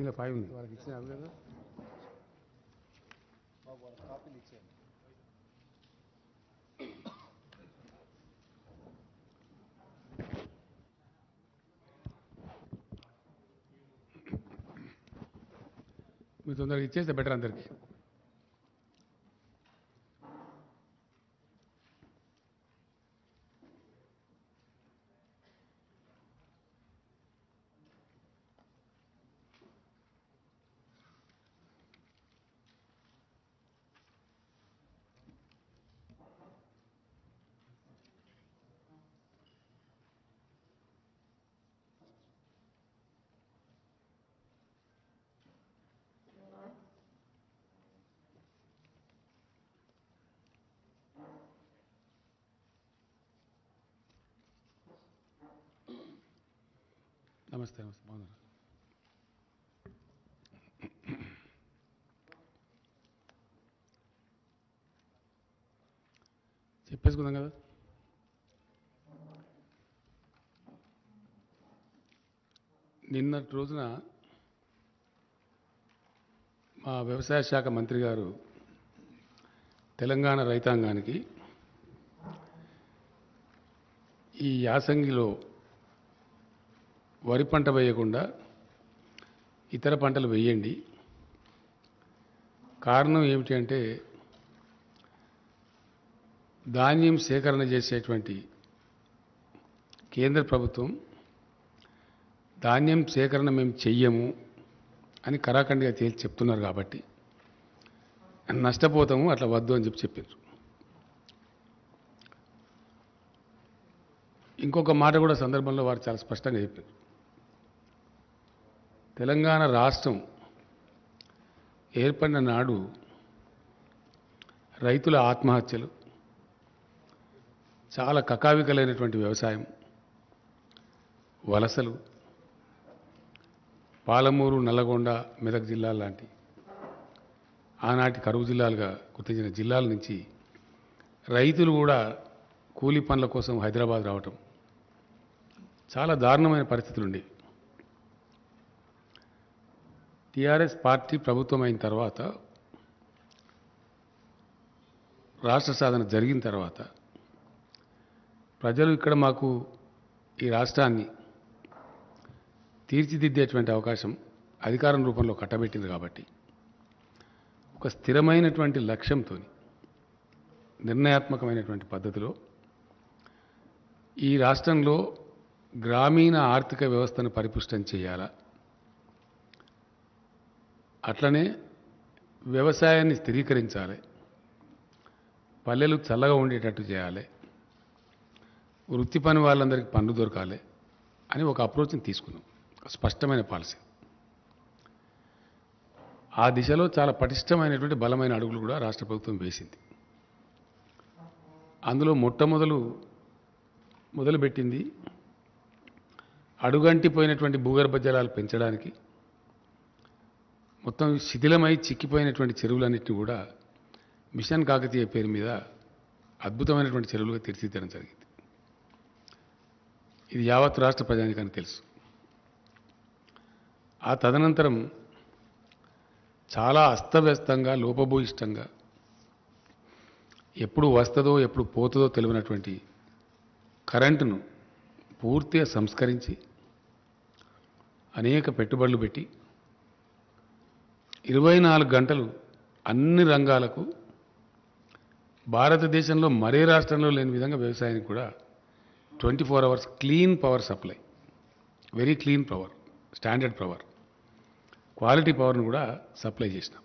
దీనిలో 5 ఉంది వాళ్ళకి ఇచ్చిన అవి కదా కాపీలు ఇచ్చాను. మీరు తొందరగా ఇచ్చేస్తే బెటర్ అందరికీ. నమస్తే నమస్తే బాగున్నారు. చెప్పేసుకుందాం కదా. నిన్నటి రోజున మా వ్యవసాయ శాఖ మంత్రి గారు తెలంగాణ రైతాంగానికి ఈ యాసంగిలో వరి పంట వేయకుండా ఇతర పంటలు వేయండి, కారణం ఏమిటి అంటే ధాన్యం సేకరణ చేసేటువంటి కేంద్ర ప్రభుత్వం ధాన్యం సేకరణ మేము చెయ్యము అని కరాఖండిగా తేల్చి చెప్తున్నారు కాబట్టి నష్టపోతాము, అట్లా వద్దు అని చెప్పారు. ఇంకొక మాట కూడా సందర్భంలో వారు చాలా స్పష్టంగా చెప్పారు. తెలంగాణ రాష్ట్రం ఏర్పడిన నాడు రైతుల ఆత్మహత్యలు, చాలా కకావికలైనటువంటి వ్యవసాయం, వలసలు, పాలమూరు, నల్లగొండ, మెదక్ జిల్లాల లాంటి ఆనాటి కరువు జిల్లాలుగా గుర్తించిన జిల్లాల నుంచి రైతులు కూడా కూలీ పనుల కోసం హైదరాబాద్ రావటం చాలా దారుణమైన పరిస్థితులు ఉండేవి. టీఆర్ఎస్ పార్టీ ప్రభుత్వం అయిన తర్వాత, రాష్ట్ర సాధన జరిగిన తర్వాత ప్రజలు ఇక్కడ మాకు ఈ రాష్ట్రాన్ని తీర్చిదిద్దేటువంటి అవకాశం అధికారం రూపంలో కట్టబెట్టింది కాబట్టి ఒక స్థిరమైనటువంటి లక్ష్యంతో నిర్ణయాత్మకమైనటువంటి పద్ధతిలో ఈ రాష్ట్రంలో గ్రామీణ ఆర్థిక వ్యవస్థను పరిపుష్టం చేయాలా, అట్లనే వ్యవసాయాన్ని స్థిరీకరించాలి, పల్లెలు చల్లగా ఉండేటట్టు చేయాలి, వృత్తి పని వాళ్ళందరికీ పనులు దొరకాలి అని ఒక అప్రోచ్ని తీసుకున్నాం. స్పష్టమైన పాలసీ. ఆ దిశలో చాలా పటిష్టమైనటువంటి బలమైన అడుగులు కూడా రాష్ట్ర ప్రభుత్వం వేసింది. అందులో మొదలుపెట్టింది అడుగంటిపోయినటువంటి భూగర్భ జలాలు పెంచడానికి, మొత్తం శిథిలమై చిక్కిపోయినటువంటి చెరువులన్నింటినీ కూడా మిషన్ కాకతీయ పేరు మీద అద్భుతమైనటువంటి చెరువులుగా తీర్చిదిద్దడం జరిగింది. ఇది యావత్ రాష్ట్ర ప్రజానికానికి తెలుసు. ఆ తదనంతరం చాలా అస్తవ్యస్తంగా, లోపభూయిష్టంగా, ఎప్పుడు వస్తుందో ఎప్పుడు పోతుందో తెలియనటువంటి కరెంటును పూర్తిగా సంస్కరించి అనేక పెట్టుబడులు పెట్టి 24 గంటలు అన్ని రంగాలకు భారతదేశంలో మరే రాష్ట్రంలో లేని విధంగా వ్యవసాయానికి కూడా 24 hours clean power supply, very clean power, standard power, quality పవర్ను కూడా సప్లై చేసినాం.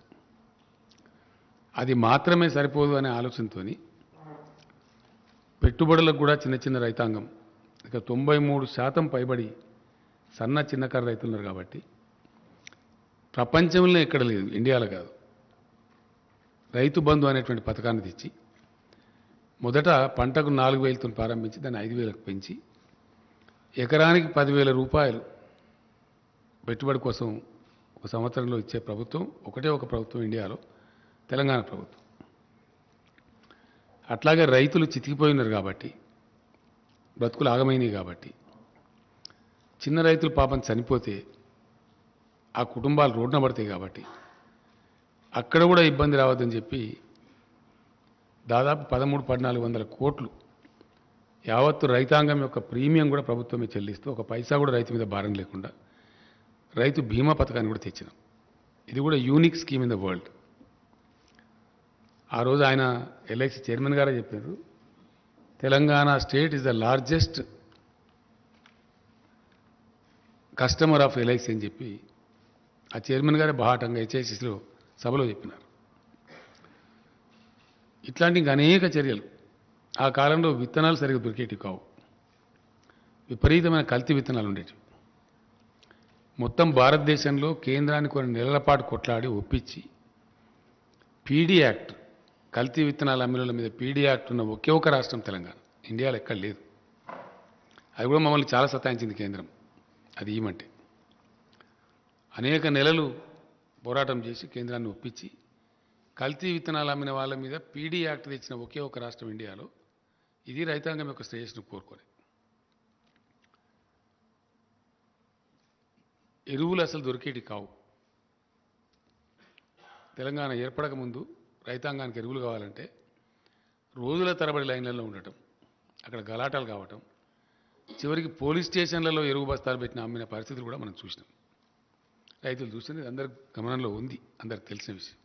అది మాత్రమే సరిపోదు అనే ఆలోచనతో పెట్టుబడులకు కూడా చిన్న చిన్న రైతాంగం, ఇక 93% పైబడి సన్న చిన్నకారు రైతులు ఉన్నారు కాబట్టి ప్రపంచంలో ఎక్కడ లేదు, ఇండియాలో కాదు, రైతు బంధు అనేటువంటి పథకాన్ని తెచ్చి మొదట పంటకు 4,000తో ప్రారంభించి దాన్ని 5,000కు పెంచి ఎకరానికి 10,000 రూపాయలు పెట్టుబడి కోసం ఒక సంవత్సరంలో ఇచ్చే ప్రభుత్వం ఒకటే ఒక ప్రభుత్వం ఇండియాలో, తెలంగాణ ప్రభుత్వం. అట్లాగే రైతులు చితికిపోయినారు కాబట్టి, బ్రతుకులు ఆగమైనవి కాబట్టి, చిన్న రైతులు పాపం చనిపోతే ఆ కుటుంబాలు రోడ్డున పడతాయి కాబట్టి అక్కడ కూడా ఇబ్బంది రావద్దని చెప్పి దాదాపు 13-1400 కోట్లు యావత్తు రైతాంగం యొక్క ప్రీమియం కూడా ప్రభుత్వమే చెల్లిస్తూ ఒక పైసా కూడా రైతు మీద భారం లేకుండా రైతు బీమా పథకాన్ని కూడా తెచ్చినాం. ఇది కూడా unique scheme in the world. ఆ రోజు ఆయన ఎల్ఐసి చైర్మన్ గారే చెప్పారు, Telangana state is the largest customer of LIC అని చెప్పి ఆ చైర్మన్ గారే బాహాటంగా హెచ్ఐసిసిలో సభలో చెప్పినారు. ఇట్లాంటి ఇంకా అనేక చర్యలు. ఆ కాలంలో విత్తనాలు సరిగ్గా దొరికేటివి కావు, విపరీతమైన కల్తీ విత్తనాలు ఉండేటివి. మొత్తం భారతదేశంలో కేంద్రాన్ని కొన్ని నెలల పాటు కొట్లాడి ఒప్పించి పీడీ యాక్ట్, కల్తీ విత్తనాల అమ్మిల మీద పీడీ యాక్ట్ ఉన్న ఒకే ఒక రాష్ట్రం తెలంగాణ, ఇండియాలో ఎక్కడ లేదు. అది కూడా మమ్మల్ని చాలా సతాయించింది కేంద్రం అది ఇవ్వమంటే. అనేక నెలలు పోరాటం చేసి కేంద్రాన్ని ఒప్పించి కల్తీ విత్తనాలు అమ్మిన వాళ్ళ మీద పీడీ యాక్ట్ తెచ్చిన ఒకే ఒక రాష్ట్రం ఇండియాలో. ఇది రైతాంగం యొక్క శ్రేయస్సును కోరుకొని. ఎరువులు అసలు దొరికేటి కావు. తెలంగాణ ఏర్పడక ముందు రైతాంగానికి ఎరువులు కావాలంటే రోజుల తరబడి లైన్లలో ఉండటం, అక్కడ గలాటాలు కావటం, చివరికి పోలీస్ స్టేషన్లలో ఎరువు బస్తాలు పెట్టిన అమ్మిన పరిస్థితులు కూడా మనం చూసినాం. రైతులు చూసినది అందరి గమనంలో ఉంది, అందరికి తెలిసిన విషయం.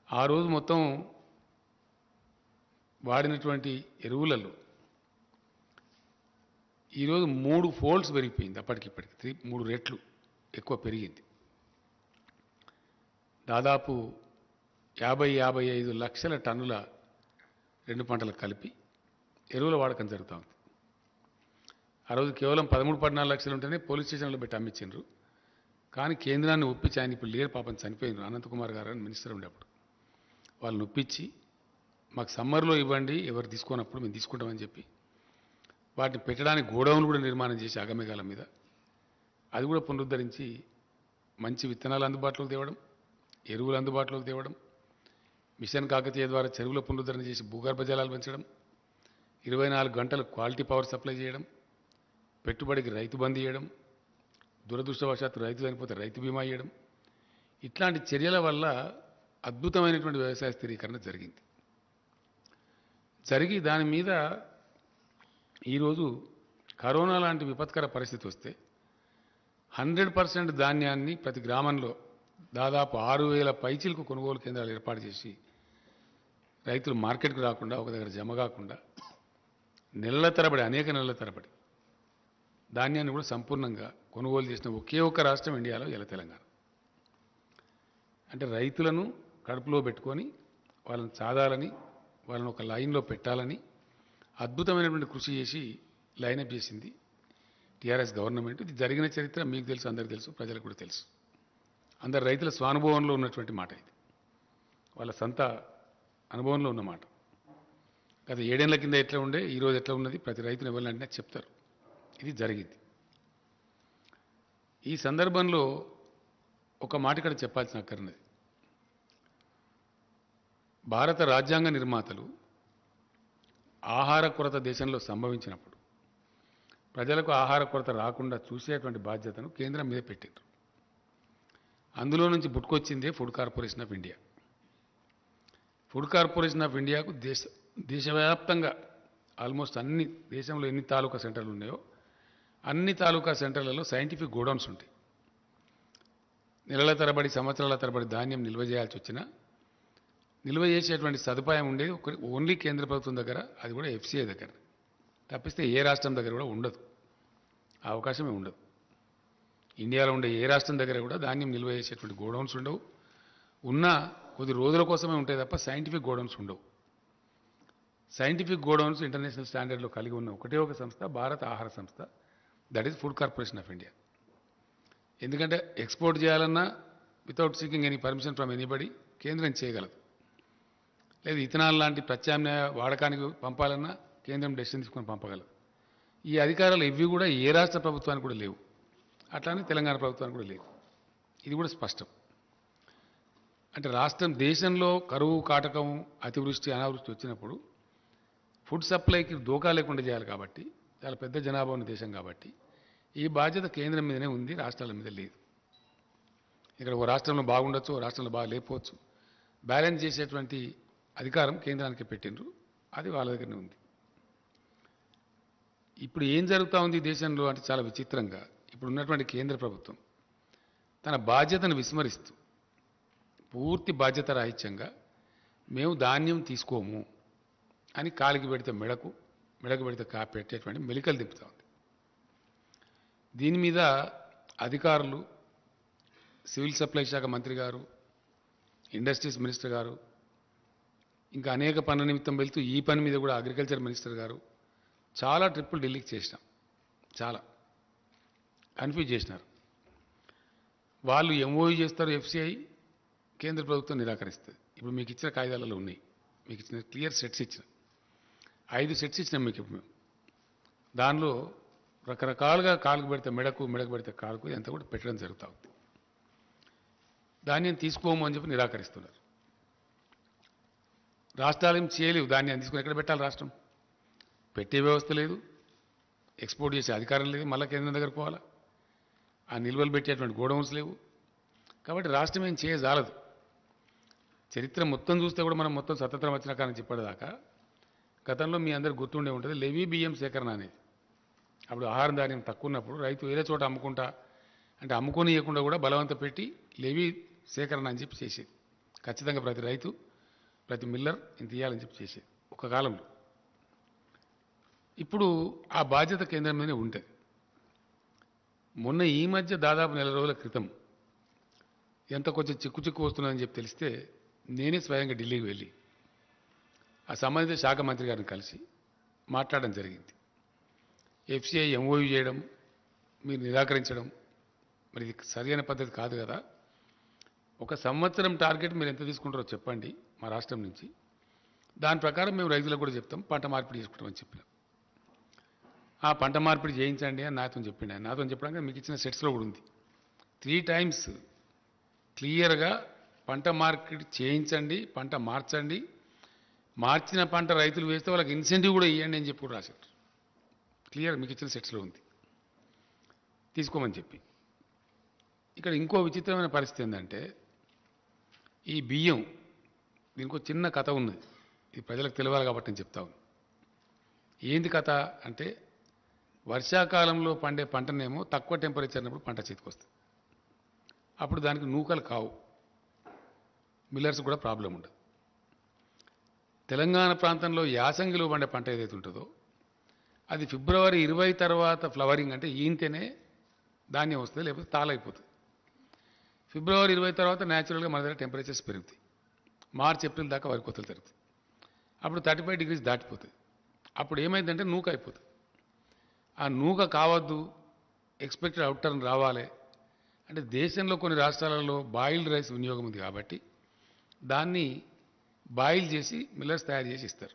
ఆ రోజు మొత్తం వాడినటువంటి ఎరువులలో ఈరోజు 3 ఫోల్డ్స్ పెరిగిపోయింది. అప్పటికిప్పటికి 3 రెట్లు ఎక్కువ పెరిగింది. దాదాపు 50-55 లక్షల టన్నుల 2 పంటలకు కలిపి ఎరువుల వాడకం జరుగుతూ ఉంది. ఆ రోజు కేవలం 13-14 లక్షలు ఉంటేనే పోలీస్ స్టేషన్లో పెట్టి అమ్మించారు. కానీ కేంద్రాన్ని ఒప్పించి, ఆయన ఇప్పుడు లేరు పాపం, చనిపోయినారు, అనంతకుమార్ గారు అని మినిస్టర్ ఉండేప్పుడు, వాళ్ళని ఒప్పించి మాకు సమ్మర్లో ఇవ్వండి, ఎవరు తీసుకున్నప్పుడు మేము తీసుకుంటామని చెప్పి వాటిని పెట్టడానికి గోడౌన్లు కూడా నిర్మాణం చేసి అగమేఘాల మీద అది కూడా పునరుద్ధరించి మంచి విత్తనాలు అందుబాటులోకి తేవడం, ఎరువులు అందుబాటులోకి తేవడం, మిషన్ కాకతీయ ద్వారా చెరువుల పునరుద్ధరణ చేసి భూగర్భ జలాలు పెంచడం, 24 గంటలు క్వాలిటీ పవర్ సప్లై చేయడం, పెట్టుబడికి రైతు బంద్ చేయడం, దురదృష్టవశాత్తు రైతు చనిపోతే రైతు బీమా చేయడం. ఇట్లాంటి చర్యల వల్ల అద్భుతమైనటువంటి వ్యవసాయ స్థిరీకరణ జరిగింది. జరిగి దాని మీద ఈరోజు కరోనా లాంటి విపత్కర పరిస్థితి వస్తే 100% ధాన్యాన్ని ప్రతి గ్రామంలో దాదాపు 6,000 పైచీలకు కొనుగోలు కేంద్రాలు ఏర్పాటు చేసి రైతులు మార్కెట్కు రాకుండా ఒక దగ్గర జమ కాకుండా నెలల తరబడి, అనేక నెలల తరబడి ధాన్యాన్ని కూడా సంపూర్ణంగా కొనుగోలు చేసిన ఒకే ఒక రాష్ట్రం ఇండియాలో ఇలా తెలంగాణ. అంటే రైతులను కడుపులో పెట్టుకొని వాళ్ళని సాధాలని, వాళ్ళని ఒక లైన్లో పెట్టాలని అద్భుతమైనటువంటి కృషి చేసి లైనప్ చేసింది టీఆర్ఎస్ గవర్నమెంట్. ఇది జరిగిన చరిత్ర మీకు తెలుసు, అందరికీ తెలుసు, ప్రజలకు కూడా తెలుసు. అందరు రైతుల స్వానుభవంలో ఉన్నటువంటి మాట ఇది, వాళ్ళ సొంత అనుభవంలో ఉన్న మాట. గత 7 ఏళ్ల కింద ఎట్లా ఉండే, ఈరోజు ఎట్లా ఉన్నది ప్రతి రైతుని ఎవరినంటే చెప్తారు. ఇది జరిగింది. ఈ సందర్భంలో ఒక మాట ఇక్కడ చెప్పాల్సిన అక్కర్నది. భారత రాజ్యాంగ నిర్మాతలు ఆహార కొరత దేశంలో సంభవించినప్పుడు ప్రజలకు ఆహార కొరత రాకుండా చూసేటువంటి బాధ్యతను కేంద్రం మీద పెట్టారు. అందులో నుంచి పుట్టుకొచ్చిందే food corporation of India. Food corporation of ఇండియాకు దేశవ్యాప్తంగా ఆల్మోస్ట్ అన్ని, దేశంలో ఎన్ని తాలూకా సెంటర్లు ఉన్నాయో అన్ని తాలూకా సెంటర్లలో సైంటిఫిక్ గోడౌన్స్ ఉంటాయి. నెలల తరబడి, సంవత్సరాల తరబడి ధాన్యం నిల్వ చేయాల్సి వచ్చినా నిల్వ చేసేటువంటి సదుపాయం ఉండేది ఓన్లీ కేంద్ర ప్రభుత్వం దగ్గర, అది కూడా ఎఫ్సీఐ దగ్గర. తప్పిస్తే ఏ రాష్ట్రం దగ్గర కూడా ఉండదు, ఆ అవకాశమే ఉండదు. ఇండియాలో ఉండే ఏ రాష్ట్రం దగ్గర కూడా ధాన్యం నిల్వ చేసేటువంటి గోడౌన్స్ ఉండవు. ఉన్నా కొద్ది రోజుల కోసమే ఉంటాయి తప్ప సైంటిఫిక్ గోడౌన్స్ ఉండవు. సైంటిఫిక్ గోడౌన్స్ ఇంటర్నేషనల్ స్టాండర్డ్లో కలిగి ఉన్న ఒకటే ఒక సంస్థ భారత ఆహార సంస్థ, that is food corporation of India. ఎందుకంటే ఎక్స్పోర్ట్ చేయాలన్నా without seeking any permission from anybody కేంద్రం చేయగలదు. లేదు ఇథనాల్ లాంటి ప్రత్యామ్నాయ వాడకానికి పంపాలన్నా కేంద్రం డెసిషన్ తీసుకొని పంపగలదు. ఈ అధికారాలు ఇవి కూడా ఏ రాష్ట్ర ప్రభుత్వానికి కూడా లేవు, అట్లానే తెలంగాణ ప్రభుత్వానికి కూడా లేవు. ఇది కూడా స్పష్టం. అంటే రాష్ట్రం, దేశంలో కరువు కాటకం, అతివృష్టి, అనావృష్టి వచ్చినప్పుడు ఫుడ్ సప్లైకి దోకా లేకుండా చేయాలి కాబట్టి, చాలా పెద్ద జనాభా ఉన్న దేశం కాబట్టి ఈ బాధ్యత కేంద్రం మీదనే ఉంది, రాష్ట్రాల మీద లేదు. ఇక్కడ ఒక రాష్ట్రంలో బాగుండొచ్చు, ఒక రాష్ట్రంలో బాగా లేకపోవచ్చు. బ్యాలెన్స్ చేసేటువంటి అధికారం కేంద్రానికి పెట్టిండ్రు. అది వాళ్ళ దగ్గరనే ఉంది. ఇప్పుడు ఏం జరుగుతూ ఉంది దేశంలో అంటే చాలా విచిత్రంగా ఇప్పుడు ఉన్నటువంటి కేంద్ర ప్రభుత్వం తన బాధ్యతను విస్మరిస్తూ పూర్తి బాధ్యత రాహిత్యంగా మేము ధాన్యం తీసుకోము అని కాలికి పెడితే మెడకు పెడితే పెట్టేటువంటి మెలికలు తిప్పుతూ ఉంది. దీని మీద అధికారులు, సివిల్ సప్లై శాఖ మంత్రి గారు, ఇండస్ట్రీస్ మినిస్టర్ గారు, ఇంకా అనేక పనుల నిమిత్తం వెళ్తూ ఈ పని మీద కూడా అగ్రికల్చర్ మినిస్టర్ గారు చాలా ట్రిప్పులు ఢిల్లీకి చేసినాం. చాలా కన్ఫ్యూజ్ చేసినారు. వాళ్ళు ఎంఓయూ చేస్తారు, ఎఫ్సిఐ కేంద్ర ప్రభుత్వం నిరాకరిస్తుంది. ఇప్పుడు మీకు ఇచ్చిన కాగితాలలో ఉన్నాయి, మీకు ఇచ్చిన క్లియర్ సెట్స్ ఇచ్చిన 5 సెట్స్ ఇచ్చినాం మీకు. ఇప్పుడు మేము దానిలో రకరకాలుగా కాలుకు పెడితే మెడకు పెడితే కాలుకు ఎంత కూడా పెట్టడం జరుగుతూ ఉంది. ధాన్యం తీసుకోము అని చెప్పి నిరాకరిస్తున్నారు. రాష్ట్రాలు ఏం చేయలేవు. ధాన్యాన్ని తీసుకుని ఎక్కడ పెట్టాలి? రాష్ట్రం పెట్టే వ్యవస్థ లేదు, ఎక్స్పోర్ట్ చేసే అధికారం లేదు, మళ్ళీ కేంద్రం దగ్గర పోవాలా, ఆ నిల్వలు పెట్టేటువంటి గోడౌన్స్ లేవు. కాబట్టి రాష్ట్రం ఏం చేయజాలదు. చరిత్ర మొత్తం చూస్తే కూడా మనం మొత్తం స్వతంత్రం వచ్చిన కానీ చెప్పేదాకా గతంలో మీ అందరు గుర్తుండే ఉంటుంది లెవీ బియ్యం సేకరణ అనేది. అప్పుడు ఆహారం ధాన్యం తక్కువ ఉన్నప్పుడు రైతు వేరే చోట అమ్ముకుంటా అంటే అమ్ముకొని ఇవ్వకుండా కూడా బలవంత పెట్టి లెవీ సేకరణ అని చెప్పి చేసేది. ఖచ్చితంగా ప్రతి రైతు, ప్రతి మిల్లర్ ఇంత ఇవ్వాలని చెప్పి చేసేది ఒక కాలంలో. ఇప్పుడు ఆ బాధ్యత కేంద్రం మీదనే ఉంటుంది. మొన్న ఈ మధ్య దాదాపు 4 రోజుల క్రితం ఎంత కొంచెం చిక్కు వస్తున్నదని చెప్పి తెలిస్తే నేనే స్వయంగా ఢిల్లీకి వెళ్ళి ఆ సంబంధిత శాఖ మంత్రి గారిని కలిసి మాట్లాడడం జరిగింది. ఎఫ్సిఐ ఎంఓయూ చేయడం, మీరు నిరాకరించడం మరి ఇది సరైన పద్ధతి కాదు కదా. 1 సంవత్సరం టార్గెట్ మీరు ఎంత తీసుకుంటారో చెప్పండి మా రాష్ట్రం నుంచి, దాని ప్రకారం మేము రైతులకు కూడా చెప్తాం పంట మార్పిడి చేసుకుంటామని చెప్పినాం. ఆ పంట మార్పిడి చేయించండి అని నాతో చెప్పిండు. ఆయన నాతో చెప్పడానికి మీకు ఇచ్చిన సెట్స్లో కూడా ఉంది. 3 టైమ్స్ క్లియర్గా పంట మార్పిడి చేయించండి, పంట మార్చండి, మార్చిన పంట రైతులు వేస్తే వాళ్ళకి ఇన్సెంటివ్ కూడా ఇవ్వండి అని చెప్పి కూడా రాశారు. క్లియర్ మీకు ఇచ్చిన సెట్స్లో ఉంది, తీసుకోమని చెప్పి. ఇక్కడ ఇంకో విచిత్రమైన పరిస్థితి ఏంటంటే ఈ బియ్యం దీనికి ఒక చిన్న కథ ఉన్నది. ఇది ప్రజలకు తెలియాలి కాబట్టి నేను చెప్తా ఉన్నాను. ఏంది కథ అంటే వర్షాకాలంలో పండే పంటనేమో తక్కువ టెంపరేచర్ ఉన్నప్పుడు పంట చేతికి వస్తుంది. అప్పుడు దానికి నూకలు కావు, మిల్లర్స్ కూడా ప్రాబ్లం ఉండదు. తెలంగాణ ప్రాంతంలో యాసంగిలో పండే పంట ఏదైతే ఉంటుందో అది ఫిబ్రవరి 20 తర్వాత ఫ్లవరింగ్ అంటే ఈంతేనే ధాన్యం వస్తుంది, లేకపోతే తాళైపోతుంది. ఫిబ్రవరి 20 తర్వాత న్యాచురల్గా మన దగ్గర టెంపరేచర్స్ పెరుగుతాయి. మార్చ్ ఏప్రిల్ దాకా వరి కోతలు జరుగుతాయి. అప్పుడు 35 డిగ్రీస్ దాటిపోతుంది. అప్పుడు ఏమైందంటే నూక అయిపోతుంది. ఆ నూక కావద్దు, ఎక్స్పెక్టెడ్ అవుట్టర్న్ రావాలి అంటే దేశంలో కొన్ని రాష్ట్రాలలో బాయిల్డ్ రైస్ వినియోగం ఉంది కాబట్టి దాన్ని బాయిల్ చేసి మిల్లర్స్ తయారు చేసి ఇస్తారు.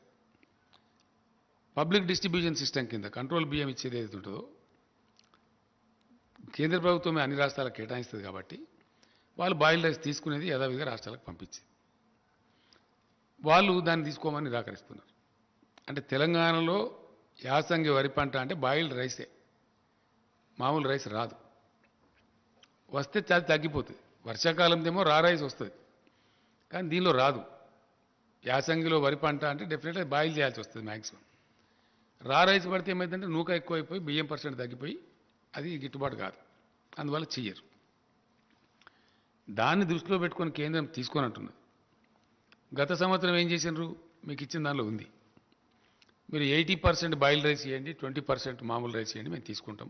పబ్లిక్ డిస్ట్రిబ్యూషన్ సిస్టమ్ కింద కంట్రోల్ బియ్యం ఇచ్చేది ఏదైతే ఉంటుందో కేంద్ర ప్రభుత్వమే అన్ని రాష్ట్రాలకు కేటాయిస్తుంది కాబట్టి వాళ్ళు బాయిల్డ్ రైస్ తీసుకునేది యథావిధిగా రాష్ట్రాలకు పంపించేది. వాళ్ళు దాన్ని తీసుకోమని నిరాకరిస్తున్నారు. అంటే తెలంగాణలో యాసంగి వరి పంట అంటే బాయిల్డ్ రైసే, మామూలు రైస్ రాదు. వస్తే చాలా తగ్గిపోతుంది. వర్షాకాలందేమో రా రైస్ వస్తుంది, కానీ దీనిలో రాదు. యాసంగిలో వరి పంట అంటే డెఫినెట్గా బాయిల్ చేయాల్సి వస్తుంది మ్యాక్సిమం. రా రైస్ పడితే ఏమైందంటే నూక ఎక్కువైపోయి బియ్యం % తగ్గిపోయి అది గిట్టుబాటు కాదు, అందువల్ల చెయ్యరు. దాన్ని దృష్టిలో పెట్టుకొని కేంద్రం తీసుకొని అంటున్నది. గత సంవత్సరం ఏం చేసినారు మీకు ఇచ్చిన దానిలో ఉంది, మీరు 80% బాయిల్డ్ రైస్ ఇవ్వండి, 20% మామూలు రైస్ ఇవ్వండి, మేము తీసుకుంటాం,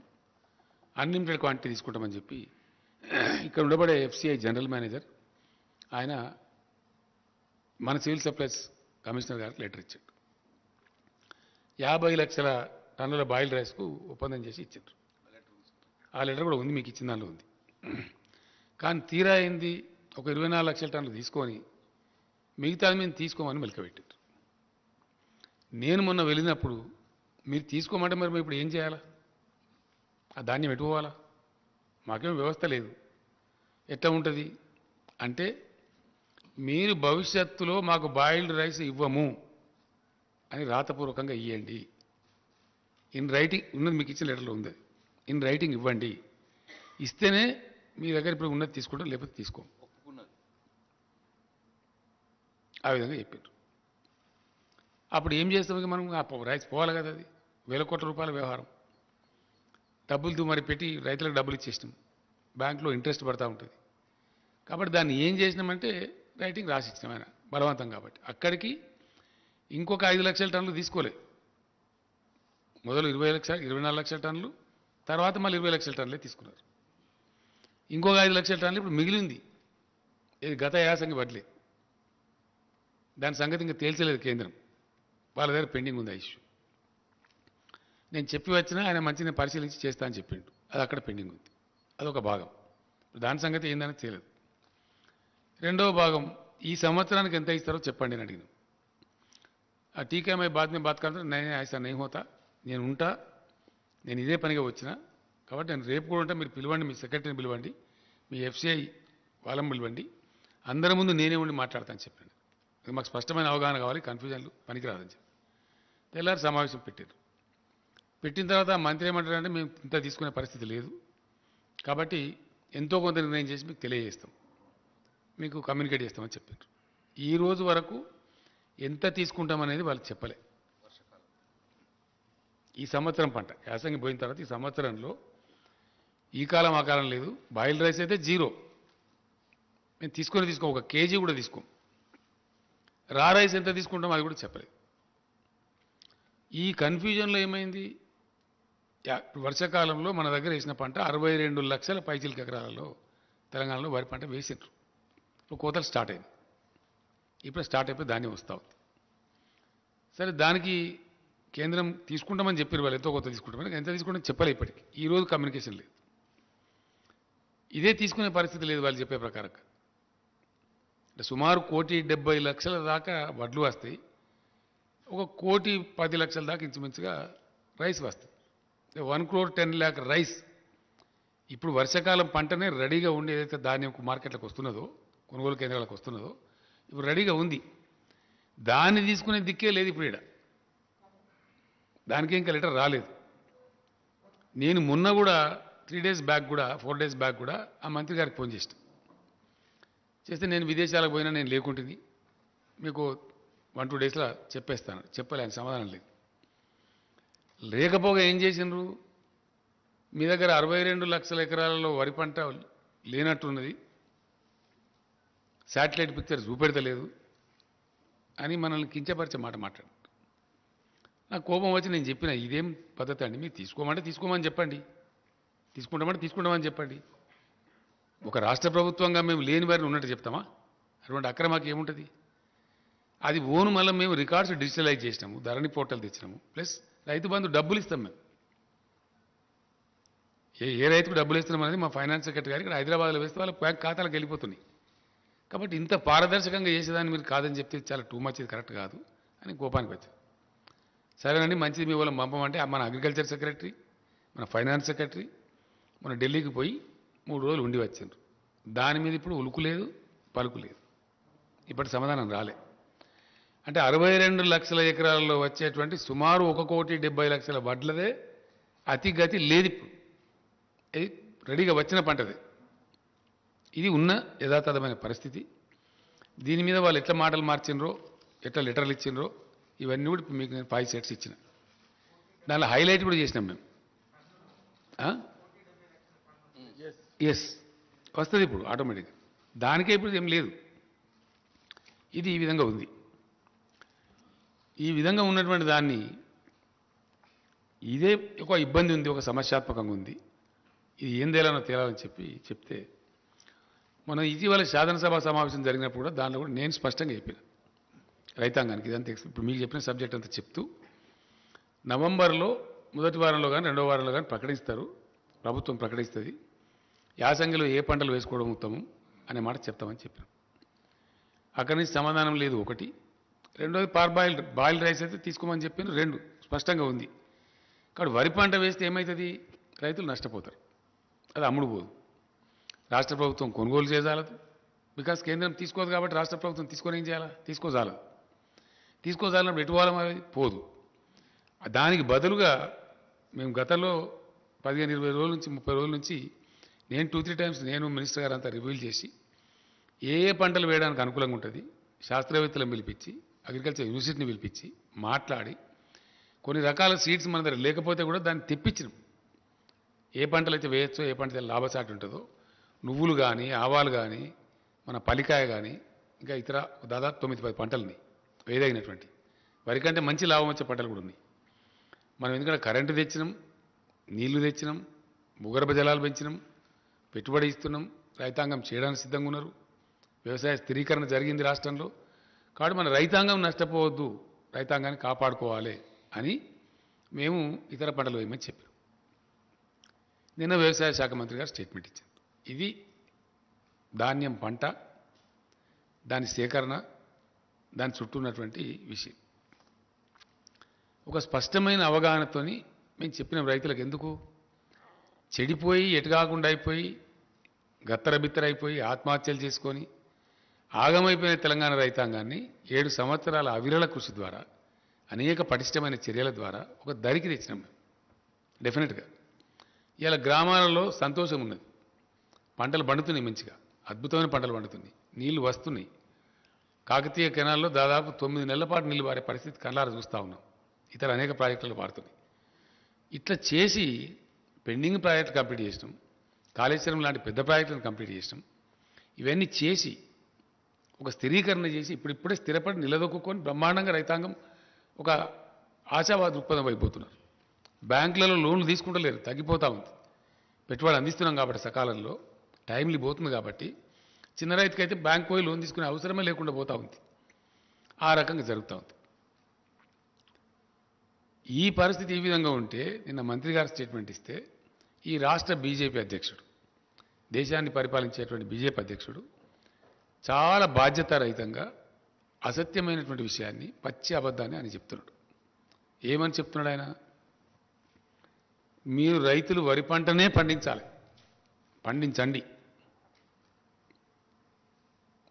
అన్లిమిటెడ్ క్వాంటిటీ తీసుకుంటామని చెప్పి ఇక్కడ ఉండబడే ఎఫ్సిఐ జనరల్ మేనేజర్ ఆయన మన సివిల్ సప్లైస్ కమిషనర్ గారికి లెటర్ ఇచ్చాడు. 50 లక్షల టన్నుల బాయిల్డ్ రైస్కు ఒప్పందం చేసి ఇచ్చారు. ఆ లెటర్ కూడా ఉంది, మీకు ఇచ్చిన దానిలో ఉంది. కానీ తీరా అయింది ఒక 24 లక్షల టన్నులు తీసుకొని మిగతాది మేము తీసుకోమని మెలకబెట్టారు. నేను మొన్న వెళ్ళినప్పుడు మీరు తీసుకోమంటే మరి ఇప్పుడు ఏం చేయాలా? ఆ ధాన్యం ఎటు పోవాలా? మాకేం వ్యవస్థ లేదు. ఎట్లా ఉంటుంది అంటే మీరు భవిష్యత్తులో మాకు బాయిల్డ్ రైస్ ఇవ్వము అని రాతపూర్వకంగా ఇవ్వండి, ఇన్ రైటింగ్ ఉన్నది, మీకు ఇచ్చిన లెటర్లో ఉంది, ఇన్ రైటింగ్ ఇవ్వండి. ఇస్తేనే మీ దగ్గర ఇప్పుడు ఉన్నది తీసుకుంటాం లేకపోతే తీసుకోం ఆ విధంగా చెప్పారు. అప్పుడు ఏం చేస్తాం ఇక మనం రైస్ పోవాలి కదా, అది వేల కోట్ల రూపాయల వ్యవహారం. డబ్బులతో మరి పెట్టి రైతులకు డబ్బులు ఇచ్చేసినాం, బ్యాంకులో ఇంట్రెస్ట్ పడతా ఉంటుంది. కాబట్టి దాన్ని ఏం చేసినామంటే రైటింగ్ రాసి ఇచ్చినాం ఆయన బలవంతం. కాబట్టి అక్కడికి ఇంకొక 5 లక్షల టన్నులు తీసుకోలే. మొదలు 24 లక్షల టన్నులు, తర్వాత మళ్ళీ 20 లక్షల టన్నులే తీసుకున్నారు. ఇంకొక 5 లక్షల టన్నులు ఇప్పుడు మిగిలింది. ఇది గత యాసంగి వడ్లే. దాని సంగతి ఇంకా తేల్చలేదు కేంద్రం, వాళ్ళ దగ్గర పెండింగ్ ఉంది ఆ ఇష్యూ. నేను చెప్పి వచ్చినా ఆయన మంచిగా పరిశీలించి చేస్తా అని చెప్పిండు, అది అక్కడ పెండింగ్ ఉంది. అదొక భాగం. దాని సంగతి ఏందని తెలియదు. రెండవ భాగం, ఈ సంవత్సరానికి ఎంత ఇస్తారో చెప్పండి అని అడిగినాం. ఆ టీకా మై బాత్ में बात करते నేను ऐसा नहीं होता, నేను ఉంటా, నేను ఇదే పనిగా వచ్చిన, కాబట్టి నేను రేపు కూడా ఉంటా. మీరు పిలవండి, మీ సెక్రటరీని పిలవండి, మీ ఎఫ్సిఐ వాళ్ళని పిలవండి, అందరి ముందు నేనే ఉండి మాట్లాడతాను చెప్పండి. మాకు స్పష్టమైన అవగాహన కావాలి, కన్ఫ్యూజన్లు పనికిరాదని చెప్పి తెల్లారి సమావేశం పెట్టారు. పెట్టిన తర్వాత మంత్రి ఏమంటారంటే మేము ఇంత తీసుకునే పరిస్థితి లేదు, కాబట్టి ఎంతో కొంత నిర్ణయం చేసి మీకు తెలియజేస్తాం, మీకు కమ్యూనికేట్ చేస్తామని చెప్పారు. ఈ రోజు వరకు ఎంత తీసుకుంటామనేది వాళ్ళు చెప్పలే. ఈ సంవత్సరం పంట యాసంగి పోయిన తర్వాత ఈ సంవత్సరంలో ఈ కాలం ఆ కాలం లేదు. బాయిల్ రైస్ అయితే జీరో, మేము తీసుకో ఒక కేజీ కూడా తీసుకోం. రా రైస్ ఎంత తీసుకుంటాం అది కూడా చెప్పలేదు. ఈ కన్ఫ్యూజన్లో ఏమైంది, వర్షాకాలంలో మన దగ్గర వేసిన పంట 62 లక్షల పైచిలక ఎకరాలలో తెలంగాణలో వరి పంట వేసిండ్రు. ఇప్పుడు కోతలు స్టార్ట్ అయింది, ఇప్పుడు స్టార్ట్ అయిపోయి ధాన్యం వస్తూ ఉంది. సరే, దానికి కేంద్రం తీసుకుంటామని చెప్పారు, వాళ్ళు ఎంతో కొత్త తీసుకుంటామని. ఎంత తీసుకుంటామని చెప్పలే ఇప్పటికి. ఈరోజు కమ్యూనికేషన్ లేదు, ఇదే తీసుకునే పరిస్థితి లేదు వాళ్ళు చెప్పే ప్రకారంగా. అంటే సుమారు 1,70,00,000 దాకా వడ్లు వస్తాయి, 1,10,00,000 దాకా ఇంచుమించుగా రైస్ వస్తుంది. 1,10,00,000 రైస్ ఇప్పుడు వర్షాకాలం పంటనే రెడీగా ఉండి ఏదైతే ధాన్యం మార్కెట్లకు వస్తున్నదో, కొనుగోలు కేంద్రాలకు వస్తున్నదో, ఇప్పుడు రెడీగా ఉంది. దాన్ని తీసుకునే దిక్కే లేదు ఇప్పుడు ఇక్కడ. దానికే ఇంకా లెటర్ రాలేదు. నేను మొన్న కూడా 3 days బ్యాక్ కూడా 4 days బ్యాక్ కూడా ఆ మంత్రి గారికి ఫోన్ చేస్తే నేను విదేశాలకు పోయినా, నేను లేకుంటుంది, మీకు 1-2 daysలో చెప్పేస్తాను చెప్పలే. ఆయన సమాధానం లేదు. లేకపోగా ఏం చేసిండ్రు, మీ దగ్గర 62 లక్షల ఎకరాలలో వరి పంట లేనట్టున్నది, శాటిలైట్ పిక్చర్ చూపెడతలేదు అని మనల్ని కించపరిచే మాట మాట్లాడు. నాకు కోపం వచ్చి నేను చెప్పిన, ఇదేం పద్ధతి అండి, మీరు తీసుకోమని చెప్పండి, తీసుకుంటామని చెప్పండి. ఒక రాష్ట్ర ప్రభుత్వంగా మేము లేని వారిని ఉన్నట్టు చెప్తామా? అటువంటి అక్రమాకి ఏముంటుంది? అది ఓను మళ్ళీ మేము రికార్డ్స్ డిజిటలైజ్ చేసినాము, ధరణి పోర్టల్ తెచ్చినాము, ప్లస్ రైతు బంధు డబ్బులు ఇస్తాం మేము. ఏ రైతుకు డబ్బులు ఇస్తున్నాం అనేది మా ఫైనాన్స్ సెక్రటరీ గారు ఇక్కడ హైదరాబాద్లో వేస్తే వాళ్ళ బ్యాంక్ ఖాతాలకు వెళ్ళిపోతున్నాయి. కాబట్టి ఇంత పారదర్శకంగా చేసేదాన్ని మీరు కాదని చెప్తే చాలా టూ మచ్, ఇది కరెక్ట్ కాదు అని కోపానికి వచ్చారు. సరేనండి, మంచిది, మీ వాళ్ళని పంపమంటే మన అగ్రికల్చర్ సెక్రటరీ, మన ఫైనాన్స్ సెక్రటరీ మన ఢిల్లీకి పోయి 3 రోజులు ఉండి వచ్చిండ్రు. దాని మీద ఇప్పుడు ఉలుకు లేదు, పలుకు లేదు, ఇప్పటి సమాధానం రాలే. అంటే 62 లక్షల ఎకరాల్లో వచ్చేటువంటి సుమారు 1,70,00,000 వడ్లదే అతిగతి లేదు ఇప్పుడు. ఇది రెడీగా వచ్చిన పంటదే. ఇది ఉన్న యథాతథమైన పరిస్థితి. దీని మీద వాళ్ళు ఎట్లా మాటలు మార్చిండ్రో, ఎట్లా లెటర్లు ఇచ్చిండ్రో, ఇవన్నీ కూడా మీకు నేను 5 sets ఇచ్చిన. దానిలో హైలైట్ కూడా చేసినాం మేము. ఎస్ వస్తుంది ఇప్పుడు ఆటోమేటిక్గా, దానికే ఇప్పుడు ఏం లేదు. ఇది ఈ విధంగా ఉంది. ఈ విధంగా ఉన్నటువంటి దాన్ని ఇదే ఒక ఇబ్బంది ఉంది, ఒక సమస్యాత్మకంగా ఉంది, ఇది ఏం తేలాలని చెప్తే మనం ఇటీవల శాసనసభ సమావేశం జరిగినప్పుడు కూడా దానిలో కూడా నేను స్పష్టంగా చెప్పిన రైతాంగానికి ఇదంతా. ఇప్పుడు మీకు చెప్పిన సబ్జెక్ట్ అంతా చెప్తూ నవంబర్లో మొదటి వారంలో కానీ రెండో వారంలో కానీ ప్రకటిస్తారు, ప్రభుత్వం ప్రకటిస్తుంది, యాసంగిలో ఏ పంటలు వేసుకోవడం ఉత్తమం అనే మాట చెప్తామని చెప్పాను. అక్కడి నుంచి సమాధానం లేదు ఒకటి. రెండోది బాయిల్ రైస్ అయితే తీసుకోమని చెప్పాను, 2 స్పష్టంగా ఉంది. కాబట్టి వరి పంట వేస్తే ఏమవుతుంది, రైతులు నష్టపోతారు, అది అమ్ముడు పోదు. రాష్ట్ర ప్రభుత్వం కొనుగోలు చేయజాలదు, బికాస్ కేంద్రం తీసుకోదు. కాబట్టి రాష్ట్ర ప్రభుత్వం తీసుకొని ఏం చేయాలా, తీసుకోజాలన్నప్పుడు ఎటు పోవాలి, అది పోదు. దానికి బదులుగా మేము గతంలో 15-20 రోజుల నుంచి 30 రోజుల నుంచి నేను 2-3 టైమ్స్ నేను మినిస్టర్ గారు అంతా రివ్యూల్ చేసి ఏ ఏ పంటలు వేయడానికి అనుకూలంగా ఉంటుంది శాస్త్రవేత్తలను పిలిపించి అగ్రికల్చర్ యూనివర్సిటీని పిలిపించి మాట్లాడి కొన్ని రకాల సీడ్స్ మన దగ్గర లేకపోతే కూడా దాన్ని తెప్పించినాం. ఏ పంటలు అయితే వేయచ్చో ఏ పంట అయితే లాభసాటి ఉంటుందో నువ్వులు కానీ ఆవాలు కానీ మన పలికాయ కానీ ఇంకా ఇతర దాదాపు 9-10 పంటలని వేయదగినటువంటి వరికంటే మంచి లాభం వచ్చే పంటలు కూడా ఉన్నాయి. మనం ఎందుకంటే కరెంటు తెచ్చినాం, నీళ్లు తెచ్చినాం, భూగర్భ జలాలు పెంచినాం, పెట్టుబడి ఇస్తున్నాం, రైతాంగం చేయడానికి సిద్ధంగా ఉన్నారు, వ్యవసాయ స్థిరీకరణ జరిగింది రాష్ట్రంలో. కాబట్టి మన రైతాంగం నష్టపోవద్దు, రైతాంగాన్ని కాపాడుకోవాలి అని మేము ఇతర పంటలు వేయమని చెప్పాం. నిన్న వ్యవసాయ శాఖ మంత్రి గారు స్టేట్మెంట్ ఇచ్చారు. ఇది ధాన్యం పంట, దాని సేకరణ, దాని చుట్టూ ఉన్నటువంటి విషయం ఒక స్పష్టమైన అవగాహనతోని మేము చెప్పిన రైతులకు ఎందుకు చెడిపోయి ఎటు కాకుండా అయిపోయి గత్తరబిత్తరైపోయి ఆత్మహత్యలు చేసుకొని ఆగమైపోయిన తెలంగాణ రైతాంగాన్ని 7 సంవత్సరాల అవిరళ కృషి ద్వారా అనేక పటిష్టమైన చర్యల ద్వారా ఒక దరికి తెచ్చినాం మేము. డెఫినెట్గా ఇలా గ్రామాలలో సంతోషం ఉన్నది, పంటలు పండుతున్నాయి, మంచిగా అద్భుతమైన పంటలు పండుతున్నాయి, నీళ్లు వస్తున్నాయి. కాకతీయ కెనాల్లో దాదాపు 9 నెలల పాటు నీళ్లు పారే పరిస్థితి కళ్ళారా చూస్తూ ఉన్నాం. ఇతర అనేక ప్రాజెక్టులు పారుతున్నాయి. ఇట్లా చేసి పెండింగ్ ప్రాజెక్టులు కంప్లీట్ చేసినాం, కాళేశ్వరం లాంటి పెద్ద ప్రాజెక్టులను కంప్లీట్ చేసినాం. ఇవన్నీ చేసి ఒక స్థిరీకరణ చేసి ఇప్పుడిప్పుడే స్థిరపడి నిలదొక్కుని బ్రహ్మాండంగా రైతాంగం ఒక ఆశావాద దృక్పథం అయిపోతున్నారు. బ్యాంకులలో లోన్లు తీసుకుంటలేరు, తగ్గిపోతూ ఉంది. పెట్టుబడి అందిస్తున్నాం కాబట్టి సకాలంలో టైంలు పోతుంది కాబట్టి చిన్న రైతుకైతే బ్యాంక్ పోయి లోన్ తీసుకునే అవసరమే లేకుండా పోతూ ఉంది. ఆ రకంగా జరుగుతూ ఉంది. ఈ పరిస్థితి ఈ విధంగా ఉంటే నిన్న మంత్రి గారు స్టేట్మెంట్ ఇస్తే ఈ రాష్ట్ర బీజేపీ అధ్యక్షుడు, దేశాన్ని పరిపాలించేటువంటి బీజేపీ అధ్యక్షుడు చాలా బాధ్యతారహితంగా అసత్యమైనటువంటి విషయాన్ని, పచ్చి అబద్ధాన్ని ఆయన చెప్తున్నాడు. ఏమని చెప్తున్నాడు ఆయన? మీరు రైతులు వరి పంటనే పండించాలి, పండించండి,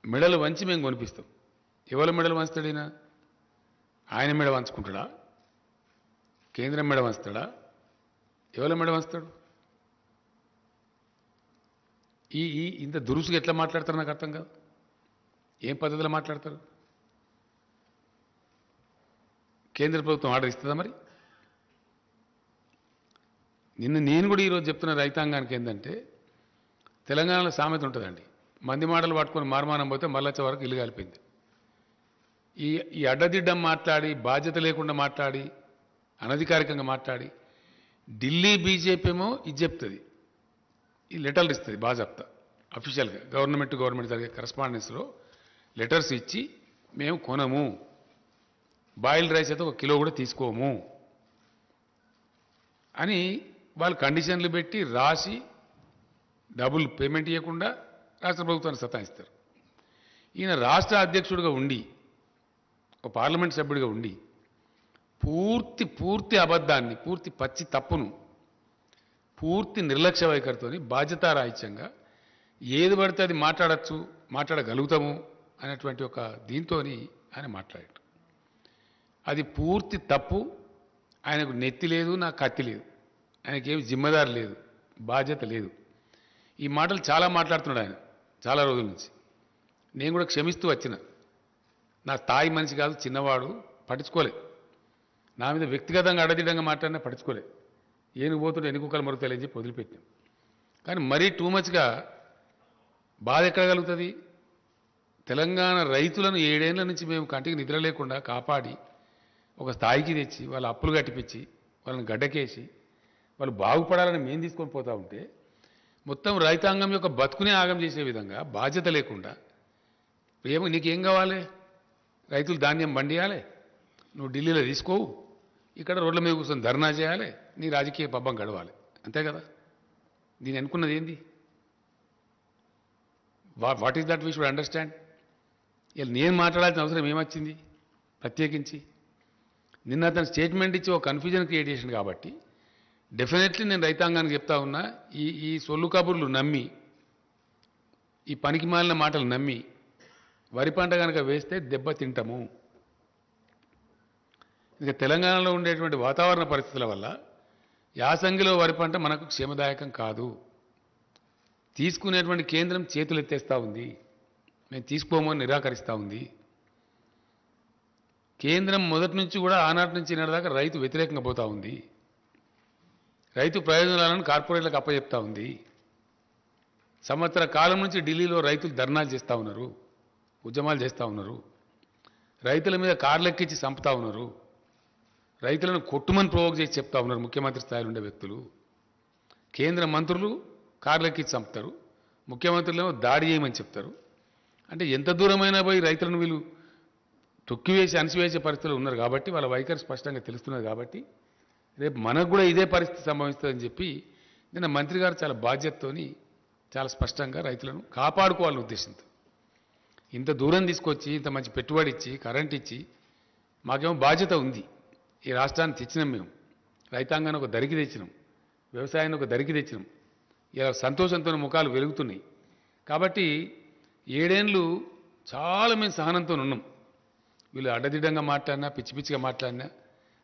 మెడలు వంచి మేము కొనిపిస్తాం. ఎవరి మెడలు వంచుతాడు ఈయన? ఆయన మెడ వంచుకుంటాడా? కేంద్రం మెడ వంచుతాడా? ఎవరి మెడ వంచుతాడు? ఈ ఇంత దురుసుగా ఎట్లా మాట్లాడతారు నాకు అర్థం కాదు. ఏం పద్ధతిలో మాట్లాడతారు? కేంద్ర ప్రభుత్వం ఆర్డర్ ఇస్తుందా మరి? నేను కూడా ఈరోజు చెప్తున్న రైతాంగానికి ఏంటంటే, తెలంగాణలో సామెత ఉంటుందండి, మంది మాటలు పట్టుకొని మార్మానం పోతే మళ్ళొచ్చే వరకు ఇల్లు కాలిపోయింది. ఈ అడ్డదిడ్డం మాట్లాడి, బాధ్యత లేకుండా మాట్లాడి, అనధికారికంగా మాట్లాడి ఢిల్లీ బీజేపీ ఏమో ఇది చెప్తుంది, ఈ లెటర్లు ఇస్తుంది బాజాప్తా అఫీషియల్గా గవర్నమెంట్ జరిగే కరస్పాండెన్స్లో లెటర్స్ ఇచ్చి మేము కొనము, బాయిల్డ్ రైస్ అయితే 1 కిలో కూడా తీసుకోము అని వాళ్ళు కండిషన్లు పెట్టి రాసి డబ్బులు పేమెంట్ ఇవ్వకుండా రాష్ట్ర ప్రభుత్వాన్ని సతాయిస్తారు. ఈయన రాష్ట్ర అధ్యక్షుడిగా ఉండి, ఒక పార్లమెంట్ సభ్యుడిగా ఉండి పూర్తి అబద్ధాన్ని, పూర్తి పచ్చి తప్పును, పూర్తి నిర్లక్ష్య వైఖరితోని బాధ్యతారాహిత్యంగా ఏది పడితే అది మాట్లాడచ్చు, మాట్లాడగలుగుతాము అనేటువంటి ఒక దీంతో ఆయన మాట్లాడాడు. అది పూర్తి తప్పు. ఆయనకు నెత్తి లేదు, నాకు కత్తి లేదు, ఆయనకేమి జిమ్మదారి లేదు, బాధ్యత లేదు. ఈ మాటలు చాలా మాట్లాడుతున్నాడు ఆయన చాలా రోజుల నుంచి. నేను కూడా క్షమిస్తూ వచ్చిన, నా స్థాయి మనిషి కాదు, చిన్నవాడు, పట్టించుకోలే. నా మీద వ్యక్తిగతంగా అడదిడంగా మాట్లాడినా పట్టించుకోలే. ఏనుగు పోతుంటే ఎన్నికలు మరుగుతాయని చెప్పి వదిలిపెట్టాం. కానీ మరీ టూ మచ్గా బాధ ఎక్కడ కలుగుతుంది? తెలంగాణ రైతులను 7 ఏళ్ల నుంచి మేము కంటికి నిద్ర లేకుండా కాపాడి ఒక స్థాయికి తెచ్చి వాళ్ళ అప్పులు కట్టిపించి వాళ్ళని గడ్డకేసి వాళ్ళు బాగుపడాలని మేము తీసుకొని పోతూ ఉంటే మొత్తం రైతాంగం యొక్క బతుకునే ఆగం చేసే విధంగా బాధ్యత లేకుండా నీకేం కావాలి? రైతులు ధాన్యం పండియాలి, నువ్వు ఢిల్లీలో తీసుకోవు, ఇక్కడ రోడ్ల మీద కూర్చొని ధర్నా చేయాలి, నీ రాజకీయ పబ్బం గడవాలి, అంతే కదా? దీని అనుకున్నది ఏంది? What is that we should understand. ఇలా నేను మాట్లాడాల్సిన అవసరం ఏమొచ్చింది ప్రత్యేకించి? నిన్న అతను స్టేట్మెంట్ ఇచ్చి ఒక కన్ఫ్యూజన్ క్రియేట్ చేసింది కాబట్టి డెఫినెట్లీ నేను రైతాంగానికి చెప్తా ఉన్నా, ఈ సొల్లు కబుర్లు నమ్మి, ఈ పనికి మాలిన మాటలు నమ్మి వరి పంట కనుక వేస్తే దెబ్బ తింటాము. ఇక తెలంగాణలో ఉండేటువంటి వాతావరణ పరిస్థితుల వల్ల యాసంగిలో వరి పంట మనకు క్షేమదాయకం కాదు. తీసుకునేటువంటి కేంద్రం చేతులు ఎత్తేస్తూ ఉంది. మేము తీసుకోమని నిరాకరిస్తూ ఉంది. కేంద్రం మొదటి నుంచి కూడా ఆనాటి నుంచి ఈనాటి రైతు వ్యతిరేకంగా పోతూ ఉంది. రైతు ప్రయోజనాలను కార్పొరేట్లకు అప్పచెప్తా ఉంది. సంవత్సర కాలం నుంచి ఢిల్లీలో రైతులు ధర్నాలు చేస్తూ ఉన్నారు, ఉద్యమాలు చేస్తూ ఉన్నారు. రైతుల మీద కార్లు ఎక్కించి చంపుతా ఉన్నారు. రైతులను కొట్టుమని ప్రోవోక్ చేసి చెప్తా ఉన్నారు ముఖ్యమంత్రి స్థాయిలో ఉండే వ్యక్తులు. కేంద్ర మంత్రులు కార్లు ఎక్కించి చంపుతారు, ముఖ్యమంత్రులేమో దాడి చేయమని చెప్తారు. అంటే ఎంత దూరమైనా పోయి రైతులను వీళ్ళు తొక్కివేసి అణిసివేసే పరిస్థితులు ఉన్నారు. కాబట్టి వాళ్ళ వైఖరి స్పష్టంగా తెలుస్తున్నది. కాబట్టి రేపు మనకు కూడా ఇదే పరిస్థితి సంభవిస్తుందని చెప్పి నిన్న మంత్రి గారు చాలా బాధ్యతతోని చాలా స్పష్టంగా రైతులను కాపాడుకోవాలనే ఉద్దేశంతో ఇంత దూరం తీసుకొచ్చి ఇంత మంచి పెట్టుబడి ఇచ్చి కరెంట్ ఇచ్చి మాకేమో బాధ్యత ఉంది. ఈ రాష్ట్రాన్ని తెచ్చినాం, మేము రైతాంగాన్ని ఒక దరికి తెచ్చినాం, వ్యవసాయాన్ని ఒక దరికి తెచ్చినాం. ఇలా సంతోషంతో ముఖాలు వెలుగుతున్నాయి. కాబట్టి 7 ఏళ్ళు చాలా మేము సహనంతో ఉన్నాం. వీళ్ళు అడ్డదిడ్డంగా మాట్లాడినా, పిచ్చి పిచ్చిగా మాట్లాడినా,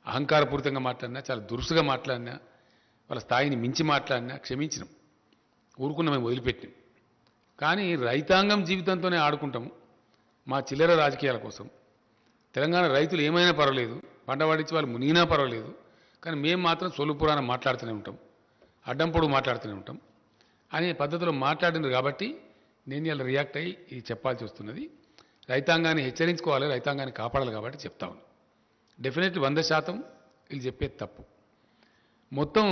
అహంకారపూరితంగా మాట్లాడినా, చాలా దురుసుగా మాట్లాడినా, వాళ్ళ స్థాయిని మించి మాట్లాడినా క్షమించినాం, ఊరుకున్న మేము వదిలిపెట్టినాం. కానీ రైతాంగం జీవితంతోనే ఆడుకుంటాము మా చిల్లర రాజకీయాల కోసం. తెలంగాణ రైతులు ఏమైనా పర్వాలేదు, పంట పండించి వాళ్ళు మునిగినా పర్వాలేదు, కానీ మేము మాత్రం సొల్లుపురాణం మాట్లాడుతూనే ఉంటాం, అడ్డం పొడుగు మాట్లాడుతూనే ఉంటాం అనే పద్ధతిలో మాట్లాడినారు. కాబట్టి నేను ఇలా రియాక్ట్ అయ్యి ఇది చెప్పాల్సి వస్తున్నది. రైతాంగాన్ని హెచ్చరించుకోవాలి, రైతాంగాన్ని కాపాడాలి. కాబట్టి చెప్తా ఉన్నాను. డెఫినెట్లీ 100% వీళ్ళు చెప్పేది తప్పు. మొత్తం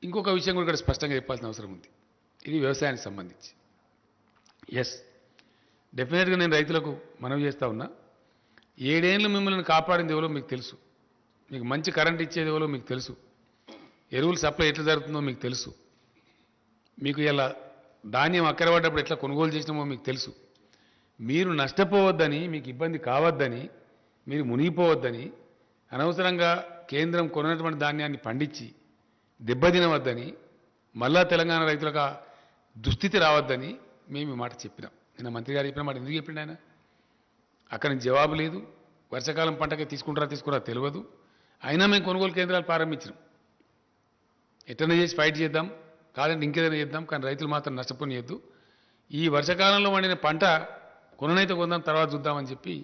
ఇంకొక విషయం కూడా ఇక్కడ స్పష్టంగా చెప్పాల్సిన అవసరం ఉంది. ఇది వ్యవసాయానికి సంబంధించి. ఎస్, డెఫినెట్గా నేను రైతులకు మనవి చేస్తూ ఉన్నా. 7 ఏళ్ళు మిమ్మల్ని కాపాడింది ఎవరో మీకు తెలుసు, మీకు మంచి కరెంట్ ఇచ్చేది ఎవరో మీకు తెలుసు, ఎరువులు సప్లై ఎట్లా జరుగుతుందో మీకు తెలుసు, మీకు ఇలా ధాన్యం అక్కరపడ్డప్పుడు ఎట్లా కొనుగోలు చేసినామో మీకు తెలుసు. మీరు నష్టపోవద్దని, మీకు ఇబ్బంది కావద్దని, మీరు మునిగిపోవద్దని, అనవసరంగా కేంద్రం కొన్నటువంటి ధాన్యాన్ని పండించి దెబ్బతినవద్దని, మళ్ళా తెలంగాణ రైతులకు దుస్థితి రావద్దని మేము ఈ మాట చెప్పినాం. నిన్న మంత్రి గారు చెప్పిన మాట ఎందుకు చెప్పిండు ఆయన? అక్కడి నుంచి జవాబు లేదు. వర్షాకాలం పంటకే తీసుకురా తెలియదు. అయినా మేము కొనుగోలు కేంద్రాలు ప్రారంభించినాం. ఎట్లనే చేసి ఫైట్ చేద్దాం, కాదంటే ఇంకేదైనా చేద్దాం, కానీ రైతులు మాత్రం నష్టపోనియద్దు. ఈ వర్షాకాలంలో వండిన పంట కొననైతే కొందాం, తర్వాత చూద్దామని చెప్పి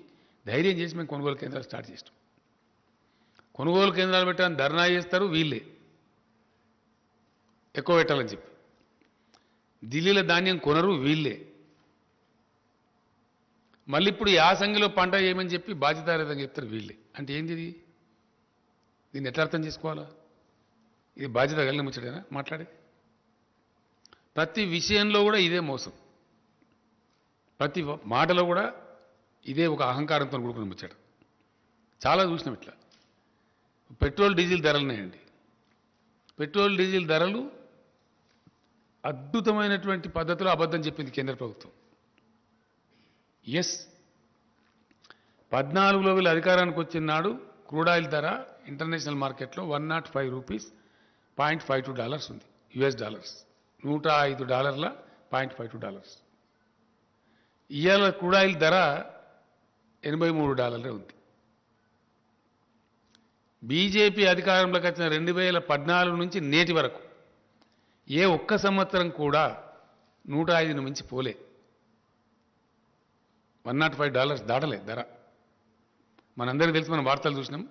ధైర్యం చేసి మేము కొనుగోలు కేంద్రాలు స్టార్ట్ చేస్తాం. కొనుగోలు కేంద్రాలు పెట్టాలని ధర్నా చేస్తారు వీళ్ళే, ఎక్కువ పెట్టాలని చెప్పి. ఢిల్లీలో ధాన్యం కొనరు వీళ్ళే. మళ్ళీ ఇప్పుడు యాసంగిలో పంట ఏమని చెప్పి బాధ్యతారహితంగా చెప్తారు వీళ్ళే. అంటే ఏంది ఇది? దీన్ని ఎట్లా అర్థం చేసుకోవాలా? ఇది బాధ్యత కలిగిన ముచ్చటేనా మాట్లాడేది? ప్రతి విషయంలో కూడా ఇదే మోసం, ప్రతి మాటలో కూడా ఇదే ఒక అహంకారంతో కూడుకున్న ముచ్చట. చాలా చూసినాం ఇట్లా. పెట్రోల్ డీజిల్ ధరలున్నాయండి. పెట్రోల్ డీజిల్ ధరలు అద్భుతమైనటువంటి పద్ధతిలో అబద్ధం చెప్పింది కేంద్ర ప్రభుత్వం. ఎస్, 14లో వీళ్ళు అధికారానికి వచ్చిన నాడు క్రూడ్ ఆయిల్ ధర ఇంటర్నేషనల్ మార్కెట్లో $105.52 ఉంది, US డాలర్స్, $105.52. ఇవాళ క్రూడ్ ఆయిల్ ధర $83 ఉంది. బీజేపీ అధికారంలోకి వచ్చిన 2014 నుంచి నేటి వరకు ఏ ఒక్క సంవత్సరం కూడా 105ను మించి పోలే. $105 దాటలే ధర. మనందరికీ తెలిసి మనం వార్తలు చూసినాం.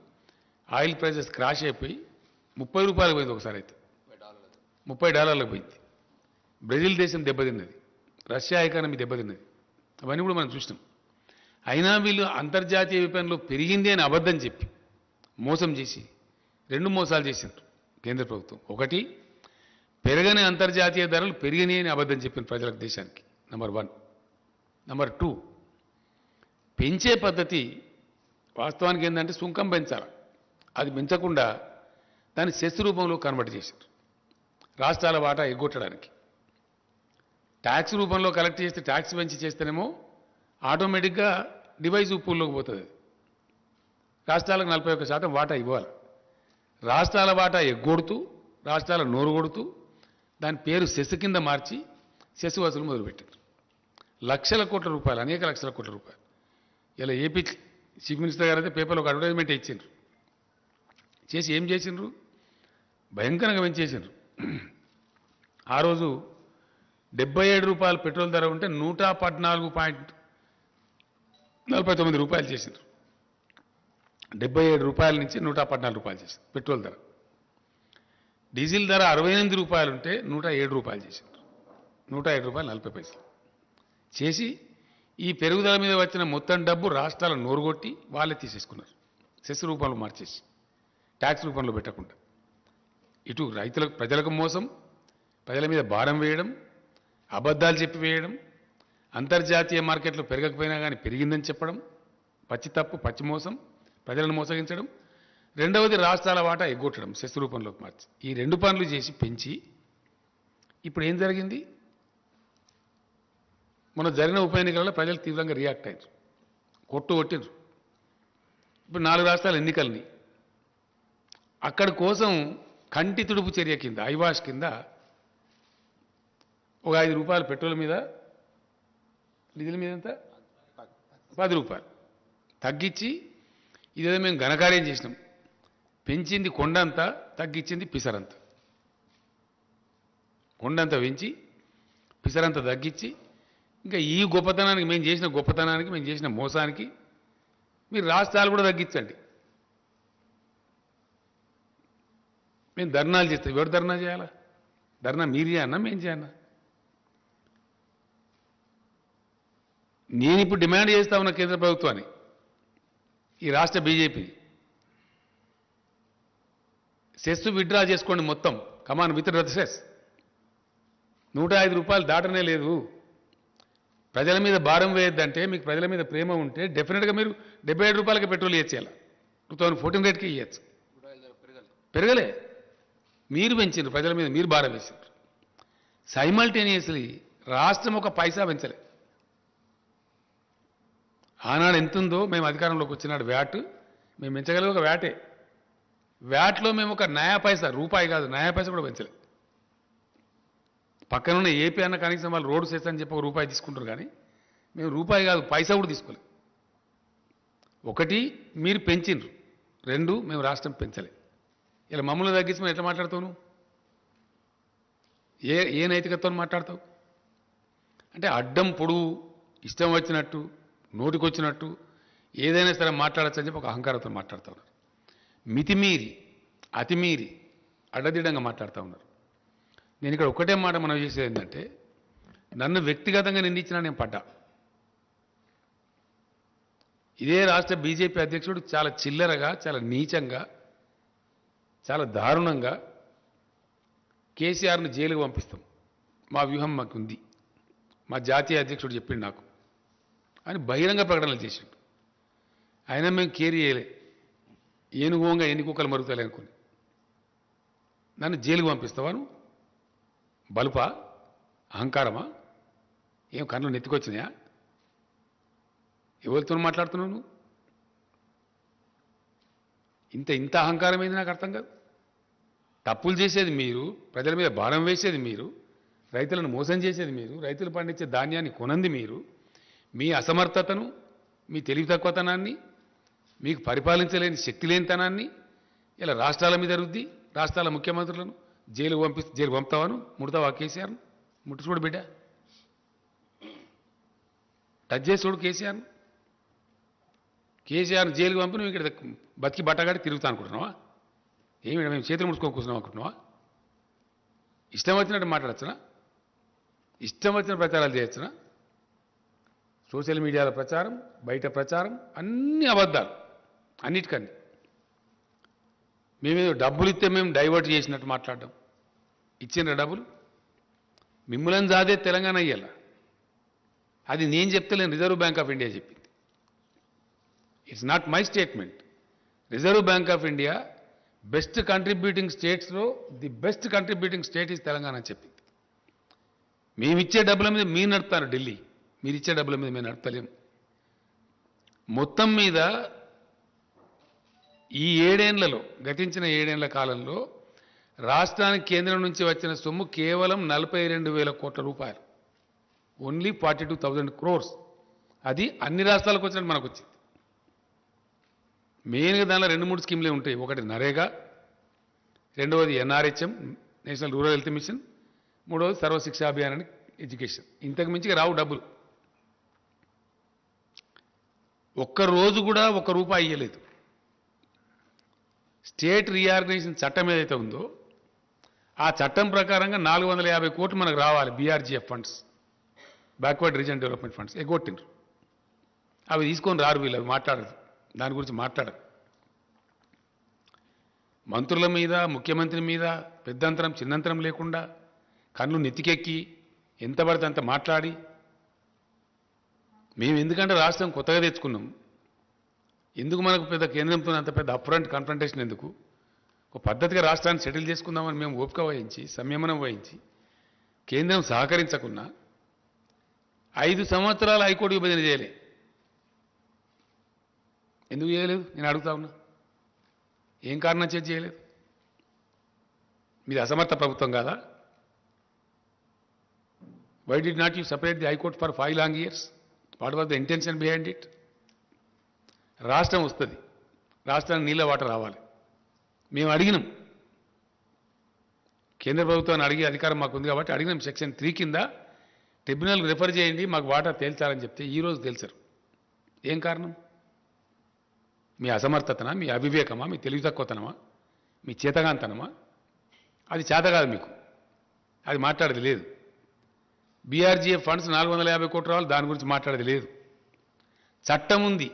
ఆయిల్ ప్రైజెస్ క్రాష్ అయిపోయి $30 పోయింది ఒకసారి, అయితే $30 పోయింది. బ్రెజిల్ దేశం దెబ్బతిన్నది, రష్యా ఎకానమీ దెబ్బతిన్నది, అవన్నీ కూడా మనం చూసినాం. అయినా వీళ్ళు అంతర్జాతీయ విపణిలో పెరిగింది అని అబద్ధం చెప్పి మోసం చేసి 2 మోసాలు చేసిండ్రు కేంద్ర ప్రభుత్వం. ఒకటి, పెరగని అంతర్జాతీయ ధరలు పెరిగినాయి అని అబద్ధం చెప్పిన ప్రజలకు, దేశానికి. నెంబర్ 1. నెంబర్ 2, పెంచే పద్ధతి వాస్తవానికి ఏంటంటే సుంకం పెంచాలి, అది పెంచకుండా దాన్ని సెస్ రూపంలో కన్వర్ట్ చేశారు రాష్ట్రాల వాటా ఎగ్గొట్టడానికి. ట్యాక్స్ రూపంలో కలెక్ట్ చేస్తే, ట్యాక్స్ పెంచి చేస్తేనేమో ఆటోమేటిక్గా డివైజ్ పూల్లోకి పోతుంది. రాష్ట్రాలకు 41% వాటా ఇవ్వాలి. రాష్ట్రాల వాటా ఎగ్గొడుతూ, రాష్ట్రాల నోరు కొడుతూ దాని పేరు సెస్ కింద మార్చి సెస్ వసూలు మొదలుపెట్టారు. లక్షల కోట్ల రూపాయలు, అనేక లక్షల కోట్ల రూపాయలు. ఇలా ఏపీ చీఫ్ మినిస్టర్ గారు అయితే పేపర్లో ఒక అడ్వర్టైజ్మెంట్ ఇచ్చిండ్రు. చేసి ఏం చేసిండ్రు? భయంకరంగా పెంచేసిండ్రు. ఆ రోజు రూపాయలు పెట్రోల్ ధర ఉంటే 114.49 రూపాయలు చేసిండ్రు. 77 రూపాయల నుంచి 114 రూపాయలు చేసింది పెట్రోల్ ధర. డీజిల్ ధర 68 రూపాయలు ఉంటే 107 రూపాయలు చేసిండ్రు. 107 రూపాయలు 40 పైసలు చేసి ఈ పెరుగుదల మీద వచ్చిన మొత్తం డబ్బు రాష్ట్రాల నోరుగొట్టి వాళ్ళే తీసేసుకున్నారు. సెస్ రూపంలో మార్చేసి ట్యాక్స్ రూపంలో పెట్టకుండా ఇటు రైతులకు ప్రజలకు మోసం, ప్రజల మీద భారం వేయడం, అబద్ధాలు చెప్పి వేయడం, అంతర్జాతీయ మార్కెట్లో పెరగకపోయినా కానీ పెరిగిందని చెప్పడం, పచ్చి తప్పు పచ్చి మోసం, ప్రజలను మోసగించడం. రెండవది రాష్ట్రాల వాటా ఎగ్గొట్టడం సెస్ రూపంలోకి మార్చి ఈ రెండు పనులు చేసి పెంచి ఇప్పుడు ఏం జరిగింది? మన జరిగిన ఉప ఎన్నికలలో ప్రజలు తీవ్రంగా రియాక్ట్ అయ్యారు, కొట్టిండ్రు. ఇప్పుడు 4 రాష్ట్రాల ఎన్నికల్ని అక్కడి కోసం కంటి తుడుపు చర్య కింద ఐవాష్ కింద ఒక 5 రూపాయలు పెట్రోల్ మీద, డీజిల్ మీద ఎంత 10 రూపాయలు తగ్గించి ఇదేదో మేము ఘనకార్యం చేసినాం. పెంచింది కొండంతా, తగ్గించింది పిసరంతా. కొండంతా పెంచి పిసరంతా తగ్గించి ఇంకా ఈ గొప్పతనానికి మేము చేసిన గొప్పతనానికి మేము చేసిన మోసానికి మీరు రాష్ట్రాలు కూడా తగ్గించండి. మేము ధర్నాలు చేస్తాం. ఎవరు ధర్నా చేయాలా? ధర్నా మీరు చేయన్నా మేము చేయన్నా? నేను ఇప్పుడు డిమాండ్ చేస్తా ఉన్న కేంద్ర ప్రభుత్వాన్ని, ఈ రాష్ట్ర బీజేపీ, సెస్ విత్డ్రా చేసుకోండి మొత్తం. కమాన్ విత్ ద సెస్. 105 రూపాయలు దాటనే లేదు. ప్రజల మీద భారం వేయద్దంటే, మీకు ప్రజల మీద ప్రేమ ఉంటే డెఫినెట్గా మీరు 77 రూపాయలకి పెట్రోల్ ఇచ్చేయాలి. 2014 రేట్కి ఇవ్వచ్చు. పెరగలే, మీరు పెంచారు. ప్రజల మీద మీరు భారం వేసారు. సైమల్టేనియస్లీ రాష్ట్రం ఒక పైసా పెంచలే. ఆనాడు ఎంతుందో మేము అధికారంలోకి వచ్చినాడు వ్యాట్ మేము పెంచగలిగే ఒక వ్యాటే. వ్యాట్లో మేము ఒక నయా పైసా, రూపాయి కాదు నయా పైసా కూడా పెంచలే. పక్కనున్న ఏపీ అన్న కనీసం వాళ్ళు రోడ్డు సెస్ అని చెప్పి ఒక రూపాయి తీసుకుంటారు, కానీ మేము రూపాయి కాదు పైసా కూడా తీసుకోలేదు. ఒకటి మీరు పెంచిండ్రు, 2 మేము రాష్ట్రం పెంచలే. ఇలా మమ్మల్ని తగ్గించి మేము ఎట్లా మాట్లాడతావు? నువ్వు ఏ నైతికతతో మాట్లాడతావు? అంటే అడ్డం పొడువు ఇష్టం వచ్చినట్టు నోటికొచ్చినట్టు ఏదైనా సరే మాట్లాడచ్చు అని చెప్పి ఒక అహంకారంతో మాట్లాడుతూ ఉన్నారు. మితిమీరి అతిమీరి అడ్డదిడ్డంగా మాట్లాడుతూ ఉన్నారు. నేను ఇక్కడ ఒకటే మాట మనం చేసేది ఏంటంటే, నన్ను వ్యక్తిగతంగా నిందించినా నేను పడ్డా. ఇదే రాష్ట్ర బీజేపీ అధ్యక్షుడు చాలా చిల్లరగా, చాలా నీచంగా, చాలా దారుణంగా కేసీఆర్ను జైలుకు పంపిస్తాం, మా వ్యూహం మాకు ఉంది, మా జాతీయ అధ్యక్షుడు చెప్పిండు నాకు అని బహిరంగ ప్రకటనలు చేసిండు. అయినా మేము కేర్ చేయలే. ఏనుగోంగా ఎన్ని కుక్కలు మరుగుతాయి అనుకుని నన్ను జైలుకు పంపిస్తావాను? బలుపా? అహంకారమా? ఏం కన్ను నెత్తికొచ్చినాయా? ఎవరితో మాట్లాడుతున్నావు నువ్వు? ఇంత అహంకారం ఏంది నాకు అర్థం కాదు. తప్పులు చేసేది మీరు, ప్రజల మీద భారం వేసేది మీరు, రైతులను మోసం చేసేది మీరు, రైతులు పండించే ధాన్యాన్ని కొనంది మీరు. మీ అసమర్థతను, మీ తెలివి తక్కువతనాన్ని, మీకు పరిపాలించలేని శక్తి లేనితనాన్ని ఇలా రాష్ట్రాల మీద రుద్ది రాష్ట్రాల ముఖ్యమంత్రులను జైలు పంపుతావాను? ముడతావా కేసీఆర్ను? ముట్టు చూడు బిడ్డ, టచ్ చేసి చూడు కేసీఆర్ను. కేసీఆర్ను జైలుకు పంపి నువ్వు ఇక్కడ బతికి బట్టగాడి తిరుగుతా అనుకుంటున్నావా? ఏమి మేము చేతులు ముడుచుకొని కూర్చున్నాం అనుకుంటున్నావా? ఇష్టం వచ్చినట్టు మాట్లాడచ్చునా? ఇష్టం వచ్చిన ప్రచారాలు చేయొచ్చునా? సోషల్ మీడియాలో ప్రచారం, బయట ప్రచారం అన్ని అబద్ధాలు. అన్నిటికన్నీ మేమేదో డబ్బులు ఇస్తే మేము డైవర్ట్ చేసినట్టు మాట్లాడడం. ఇచ్చిన డబ్బులు మిమ్మల్ని జాదే తెలంగాణ ఇయ్యాల. అది నేను చెప్తలేను, రిజర్వ్ బ్యాంక్ ఆఫ్ ఇండియా చెప్పింది. It's not my statement. Reserve bank of India best contributing స్టేట్స్లో the best contributing state is Telangana అని చెప్పింది. మేమిచ్చే డబ్బుల మీద మీరు నడుపుతారు ఢిల్లీ, మీరు ఇచ్చే డబ్బుల మీద మేము నడపలేము. మొత్తం మీద ఈ 7 ఏళ్లలో, గతించిన 7 ఏళ్ల కాలంలో రాష్ట్రానికి కేంద్రం నుంచి వచ్చిన సొమ్ము కేవలం 42,000 కోట్ల రూపాయలు. Only 42,000 crores. అది అన్ని రాష్ట్రాలకు వచ్చినట్టు మనకు వచ్చింది. మెయిన్గా దానిలో 2-3 స్కీమ్లే ఉంటాయి. ఒకటి నరేగా, రెండవది NRHM, national rural health machine, మూడవది సర్వశిక్షా అభియాన్ అని ఎడ్యుకేషన్. ఇంతకు మించి రావు డబ్బులు. ఒక్క రోజు కూడా ఒక్క రూపాయి ఇయ్యలేదు. స్టేట్ రీఆర్గనైజేషన్ చట్టం ఏదైతే ఉందో ఆ చట్టం ప్రకారంగా 450 కోట్లు మనకు రావాలి. BRGF funds, backward region development funds ఎగ్గొట్టిండ్రు. అవి తీసుకొని రారు వీళ్ళు, అవి మాట్లాడరు, దాని గురించి మాట్లాడరు. మంత్రుల మీద, ముఖ్యమంత్రి మీద పెద్దంతరం చిన్నంతరం లేకుండా కళ్ళు నెత్తికెక్కి ఎంత పడితే అంత మాట్లాడి, మేము ఎందుకంటే రాష్ట్రం కొత్తగా తెచ్చుకున్నాం, ఎందుకు మనకు పెద్ద కేంద్రంతో అంత పెద్ద అప్ఫ్రంట్ కన్ఫ్రంటేషన్ ఎందుకు, ఒక పద్ధతిగా రాష్ట్రాన్ని సెటిల్ చేసుకుందామని మేము ఓపిక వహించి సంయమనం వహించి కేంద్రం సహకరించకున్నా 5 సంవత్సరాలు హైకోర్టు విభజన చేయలే. ఎందుకు చేయలేదు నేను అడుగుతా ఉన్నా. ఏం కారణం చేసి చేయలేదు? మీది అసమర్థ ప్రభుత్వం కాదా? Why did not you separate the high court for 5 long years? What was the intention behind it? రాష్ట్రం వస్తుంది, రాష్ట్రానికి నీళ్ళ వాటర్ రావాలి. మేము అడిగినాం, కేంద్ర ప్రభుత్వాన్ని అడిగే అధికారం మాకు ఉంది కాబట్టి అడిగినాం. సెక్షన్ 3 కింద ట్రిబ్యునల్కి రిఫర్ చేయండి, మాకు వాటర్ తేల్చాలని చెప్తే ఈరోజు తెలుసారు. ఏం కారణం? మీ అసమర్థతనా, మీ అవివేకమా, మీ తెలివి తక్కువతనమా, మీ చేతగాంతనమా? అది చేత కాదు మీకు, అది మాట్లాడేది లేదు. బీఆర్జీఎఫ్ ఫండ్స్ 450 కోట్లు రావాలి, దాని గురించి మాట్లాడేది లేదు. చట్టం ఉంది,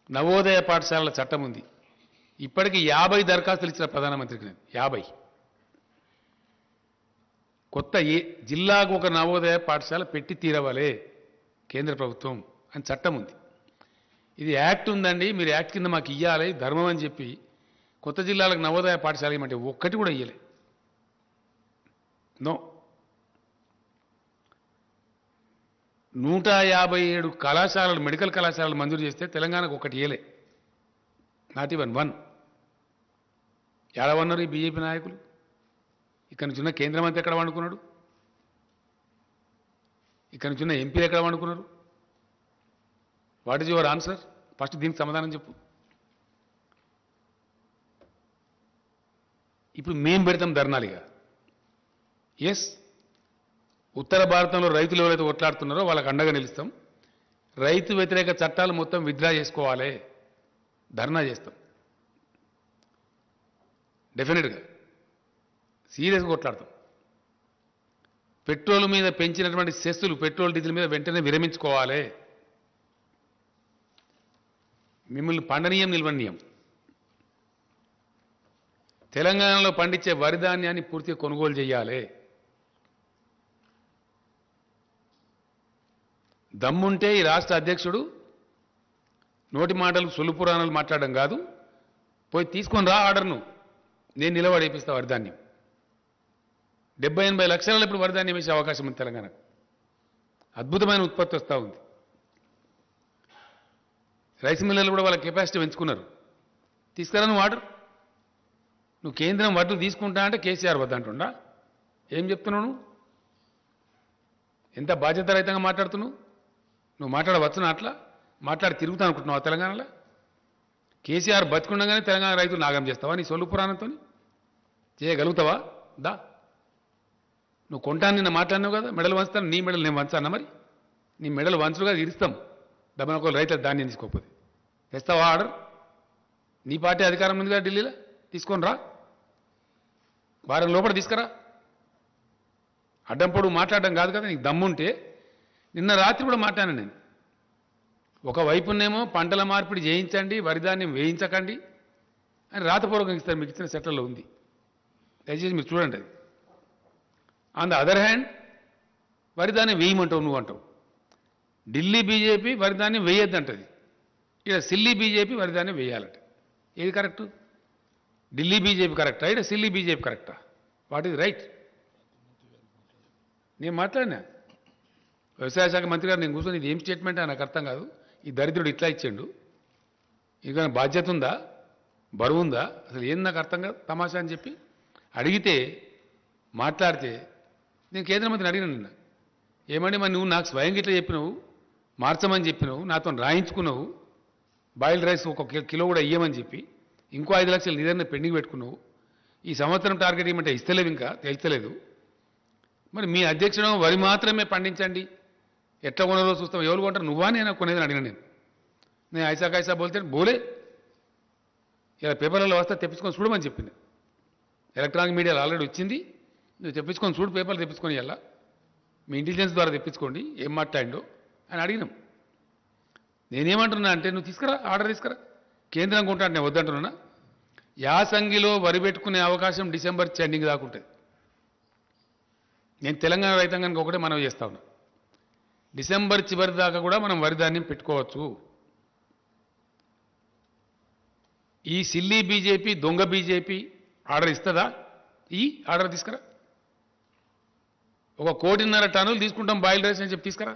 నవోదయ పాఠశాలల చట్టం ఉంది. ఇప్పటికీ 50 దరఖాస్తులు ఇచ్చిన ప్రధానమంత్రికి నేను 50. కొత్త జిల్లాకు ఒక నవోదయ పాఠశాల పెట్టి తీరవాలే కేంద్ర ప్రభుత్వం అని చట్టం ఉంది. ఇది యాక్ట్ ఉందండి, మీరు యాక్ట్ కింద మాకు ఇవ్వాలి ధర్మం అని చెప్పి కొత్త జిల్లాలకు నవోదయ పాఠశాల ఇవ్వమంటే ఒక్కటి కూడా ఇయ్యలే. నో. 157 కళాశాలలు, మెడికల్ కళాశాలలు మంజూరు చేస్తే తెలంగాణకు ఒకటి ఇయ్యలే. Not even 1. ఏడవన్నారు ఈ బీజేపీ నాయకులు? ఇక్కడ నుంచి ఉన్న కేంద్ర మంత్రి ఎక్కడ వండుకున్నాడు? ఇక్కడ నుంచి ఉన్న ఎంపీలు ఎక్కడ వండుకున్నారు? What is your answer? First దీనికి సమాధానం చెప్పు. ఇప్పుడు మేం పెడతాం ధర్నాలుగా. ఎస్, ఉత్తర భారతంలో రైతులు ఎవరైతే కొట్లాడుతున్నారో వాళ్ళకి అండగా నిలుస్తాం. రైతు వ్యతిరేక చట్టాలు మొత్తం విత్డ్రా చేసుకోవాలి, ధర్నా చేస్తాం. డెఫినెట్గా సీరియస్గా కొట్లాడతాం. పెట్రోల్ మీద పెంచినటువంటి సెస్సులు పెట్రోల్ డీజిల్ మీద వెంటనే విరమించుకోవాలి. మిమ్మల్ని పండనీయం నిల్వనీయం. తెలంగాణలో పండించే వరి ధాన్యాన్ని పూర్తిగా కొనుగోలు చేయాలి. దమ్ముంటే ఈ రాష్ట్ర అధ్యక్షుడు నోటి మాటలు సొల్లు పురాణాలు మాట్లాడడం కాదు, పోయి తీసుకొని రా ఆర్డర్ను, నేను నిలబడేపిస్తా వరిధాన్యం. 70-80 లక్షలలో ఇప్పుడు వరిధాన్యం వేసే అవకాశం ఉంది తెలంగాణకు. అద్భుతమైన ఉత్పత్తి వస్తూ ఉంది. రైస్ మిల్లర్లు కూడా వాళ్ళ కెపాసిటీ పెంచుకున్నారు. తీసుకురా నువ్వు ఆర్డర్. నువ్వు కేంద్రం వడ్లు తీసుకుంటా అంటే కేసీఆర్ వద్దంటుండా? ఏం చెప్తున్నావు నువ్వు? ఎంత బాధ్యతారహితంగా మాట్లాడుతున్నావు? నువ్వు మాట్లాడవచ్చునా? అట్లా మాట్లాడి తిరుగుతా అనుకుంటున్నావు తెలంగాణలో? కేసీఆర్ బతుకుండగానే తెలంగాణ రైతులు నాగం చేస్తావా నీ సొల్లు పురాణంతో? చేయగలుగుతావా? దా, నువ్వు కొంటాను నిన్న మాట్లాడినావు కదా, మెడలు వంచుతాను. నీ మెడలు నేను వంచానా? మరి నీ మెడలు వంచులుగా ఇరుస్తాం డబ్బున ఒకళ్ళు రైతులు ధాన్యం తీసుకోకపోతే. తెస్తావా ఆర్డర్? నీ పార్టీ అధికారం ఉంది కదా ఢిల్లీలో, తీసుకొని రా. వారం లోపల తీసుకురా. అడ్డంపొడు మాట్లాడడం కాదు కదా, నీకు దమ్ముంటే. నిన్న రాత్రి కూడా మాట్లాడాను నేను. ఒకవైపునేమో పంటల మార్పిడి చేయించండి, వరిధాన్యం వేయించకండి అని రాతపూర్వకంగా ఇస్తారు, మీకు ఇచ్చిన సెట్లలో ఉంది, దయచేసి మీరు చూడండి అది. ఆన్ ద అదర్ హ్యాండ్ వరిధాన్యం వేయమంటావు నువ్వు అంటావు. ఢిల్లీ బీజేపీ వరిధాన్యం వేయొద్దంటది, ఇక్కడ సిల్లీ బీజేపీ వరిధాన్యం వేయాలంట. ఏది కరెక్టు? ఢిల్లీ బీజేపీ కరెక్టా, ఇక్కడ సిల్లీ బీజేపీ కరెక్టా? What is right? నేను మాట్లాడినా వ్యవసాయ శాఖ మంత్రి గారు, నేను కూర్చొని ఇది ఏం స్టేట్మెంట్ నాకు అర్థం కాదు, ఈ దరిద్రుడు ఇట్లా ఇచ్చాడు, ఇక బాధ్యత ఉందా, బరువు ఉందా, అసలు ఏం నాకు అర్థం కాదు తమాషా అని చెప్పి అడిగితే మాట్లాడితే నేను కేంద్ర మంత్రిని అడిగిన నిన్న, ఏమండి మరి నువ్వు నాకు స్వయంగా ఇట్లా చెప్పినావు, మార్చమని చెప్పినావు, నాతో రాయించుకున్నావు, బాయిల్డ్ రైస్ 1 కిలో కూడా ఇయ్యమని చెప్పి ఇంకో 5 లక్షలు నిధులను పెండింగ్ పెట్టుకున్నావు, ఈ సంవత్సరం టార్గెట్ ఇవ్వమంటే ఇస్తలేవు, ఇంకా తెలుస్తలేదు, మరి మీ అధ్యక్షుడు వరి మాత్రమే పండించండి, ఎట్లా కొనాలో చూస్తాం, ఎవరు కొంటారు, నువ్వా నేను కొనేది అడిగిన నేను ఐసా కైసా బోల్తే బోలే. ఇలా పేపర్లలో వస్తే తెప్పించుకొని చూడమని చెప్పింది. ఎలక్ట్రానిక్ మీడియాలో ఆల్రెడీ వచ్చింది, నువ్వు తెప్పించుకొని చూడు, పేపర్లు తెప్పించుకొని ఇలా మీ ఇంటెలిజెన్స్ ద్వారా తెప్పించుకోండి ఏం మాట్లాడిండో అని అడిగినాం. నేనేమంటున్నా అంటే నువ్వు తీసుకురా, ఆర్డర్ తీసుకురా, కేంద్రం కొంటా నేను వద్దంటున్నా. యాసంగిలో వరి పెట్టుకునే అవకాశం డిసెంబర్ ఎండింగ్ దాకా ఉంటుంది. నేను తెలంగాణ రైతాంగానికి ఒకటే మనవి చేస్తా ఉన్నా, డిసెంబర్ చివరి దాకా కూడా మనం వరి ధాన్యం పెట్టుకోవచ్చు. ఈ సిల్లీ బీజేపీ, దొంగ బీజేపీ ఆర్డర్ ఇస్తుందా? ఈ ఆర్డర్ తీసుకురా. 1.5 కోటి టన్నులు తీసుకుంటాం బాయిల్ రైస్ అని చెప్పి తీసుకురా.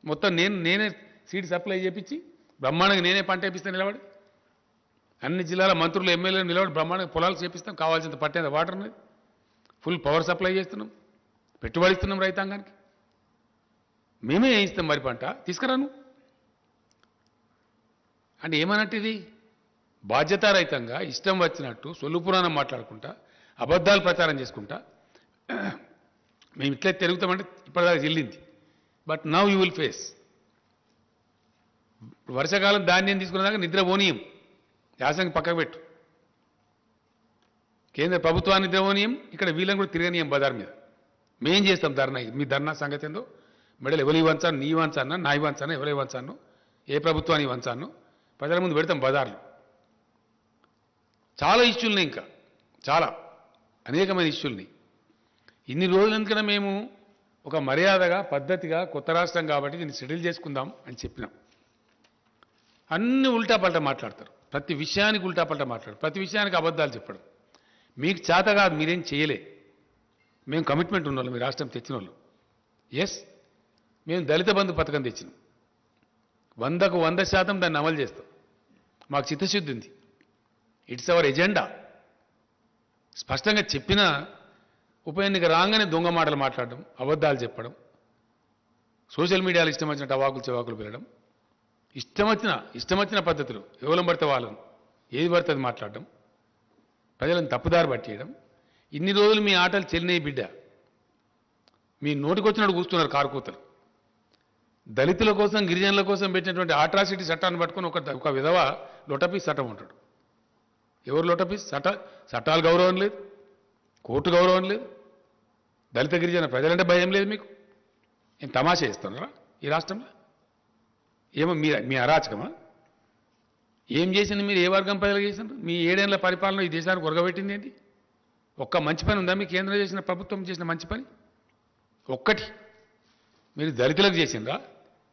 మొత్తం నేనే సీడ్ సప్లై చేయించి బ్రహ్మాండంగా నేనే పంట వేపిస్తాను నిలబడి. అన్ని జిల్లాల మంత్రులు ఎమ్మెల్యేలు నిలబడి బ్రహ్మాండంగా పొలాలు చేపిస్తాం, కావాల్సినంత పట్టేంత వాటర్ ఉన్నది, ఫుల్ పవర్ సప్లై చేస్తున్నాం, పెట్టుబడి ఇస్తున్నాం రైతాంగానికి. మేమే వేయిస్తాం వరి పంట, తీసుకురాను అంటే ఏమన్నట్టు ఇది? బాధ్యతారహితంగా ఇష్టం వచ్చినట్టు సొల్లు పురాణం మాట్లాడుకుంటా, అబద్ధాలు ప్రచారం చేసుకుంటా మేము ఇట్లే తిరుగుతామంటే ఇప్పటిదాకా చెల్లింది. But now you will face. వర్షాకాలం ధాన్యం తీసుకునేదాకా నిద్ర పోనీయం, యాసంగి పక్కకు పెట్టు. కేంద్ర ప్రభుత్వాన్ని నిద్ర పోనీయం, ఇక్కడ వీళ్ళని కూడా తిరగనీయం బజార్ మీద. మేం చేస్తాం ధర్నా. మీ ధర్నా సంగతి ఏందో మెడలు ఎవరి వంచాను, నీ వంచానా, నా వంచాను, ఎవరి వంచాను, ఏ ప్రభుత్వాన్ని వంచాను ప్రజల ముందు పెడతాం బజార్లో. చాలా ఇష్యూలున్నాయి, ఇంకా చాలా అనేకమైన ఇష్యూల్ని. ఇన్ని రోజులు ఎందుకన్నా మేము ఒక మర్యాదగా పద్ధతిగా కొత్త రాష్ట్రం కాబట్టి దీన్ని సెటిల్ చేసుకుందాం అని చెప్పినాం. అన్ని ఉల్టాపల్టా మాట్లాడతారు, ప్రతి విషయానికి ఉల్టాపల్టా మాట్లాడతారు, ప్రతి విషయానికి అబద్ధాలు చెప్పడం. మీకు చేత కాదు, మీరేం చేయలే. మేము కమిట్మెంట్ ఉన్నోళ్ళం, మీ రాష్ట్రం తెచ్చిన వాళ్ళు. ఎస్, మేము దళిత బంధు పథకం తెచ్చినాం, 100కు 100% దాన్ని అమలు చేస్తాం. మాకు చిత్తశుద్ధి ఉంది, ఇట్స్ అవర్ ఎజెండా. స్పష్టంగా చెప్పిన ఉప ఎన్నిక రాగానే దొంగ మాటలు మాట్లాడడం, అబద్ధాలు చెప్పడం, సోషల్ మీడియాలో ఇష్టం వచ్చినట్టు అవాకులు చెవాకులు పెరగడం, ఇష్టం వచ్చిన పద్ధతులు ఎవరు పడితే వాళ్ళను ఏది పడితే అది మాట్లాడడం, ప్రజలను తప్పుదారి పట్టేయడం. ఇన్ని రోజులు మీ ఆటలు చెల్లినవి బిడ్డ. మీ నోటికొచ్చినట్టు కూస్తున్నారు కారుకూతలు. దళితుల కోసం, గిరిజనుల కోసం పెట్టినటువంటి ఆట్రాసిటీ చట్టాన్ని పట్టుకొని ఒక విధవ లొటపీస్ చట్టం ఉంటాడు. ఎవరు లొటపీస్? చట్టాలు గౌరవం లేదు, కోర్టు గౌరవం లేదు, దళిత గిరిజన ప్రజలంటే భయం లేదు. మీకు ఏం తమాషా చేస్తున్నారా ఈ రాష్ట్రంలో? ఏమో మీ అరాచకమా? ఏం చేసింది మీరు? ఏ వర్గం ప్రజలు చేసినారు? మీ 7 ఏళ్ల పరిపాలన ఈ దేశానికి ఉరగబెట్టింది ఏంటి? ఒక్క మంచి పని ఉందా మీ కేంద్రం చేసిన, ప్రభుత్వం చేసిన మంచి పని? ఒక్కటి. మీరు దళితులకు చేసిండ్రా,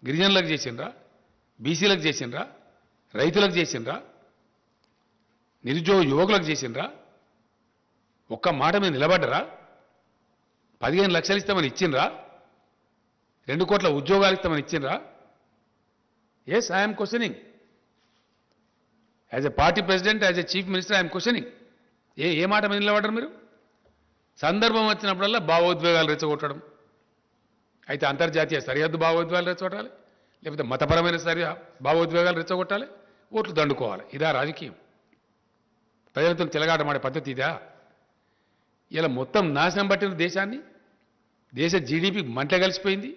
గిరిజనులకు చేసిండ్రా, బీసీలకు చేసిండ్రా, రైతులకు చేసిండ్రా, నిరుద్యోగ యువకులకు చేసిండ్రా? ఒక్క మాట మీద నిలబడ్డరా? 15 లక్షలు ఇస్తామని ఇచ్చిండ్రా? 2 కోట్ల ఉద్యోగాలు ఇస్తామని ఇచ్చిండ్రా? Yes, I'm questioning. As a party president, as a chief minister, I'm questioning. ఏ మాట మీద నిలబడ్డారు మీరు? సందర్భం వచ్చినప్పుడల్లా భావోద్వేగాలు రెచ్చగొట్టడం. అయితే అంతర్జాతీయ సరిహద్దు భావోద్వేగాలు రెచ్చగొట్టాలి, లేకపోతే మతపరమైన భావోద్వేగాలు రెచ్చగొట్టాలి, ఓట్లు దండుకోవాలి. ఇదా రాజకీయం? ప్రజలతో చెలగాటమాడే పద్ధతి ఇదా? ఇలా మొత్తం నాశనం పట్టిన దేశాన్ని, దేశ జీడిపి మంట కలిసిపోయింది,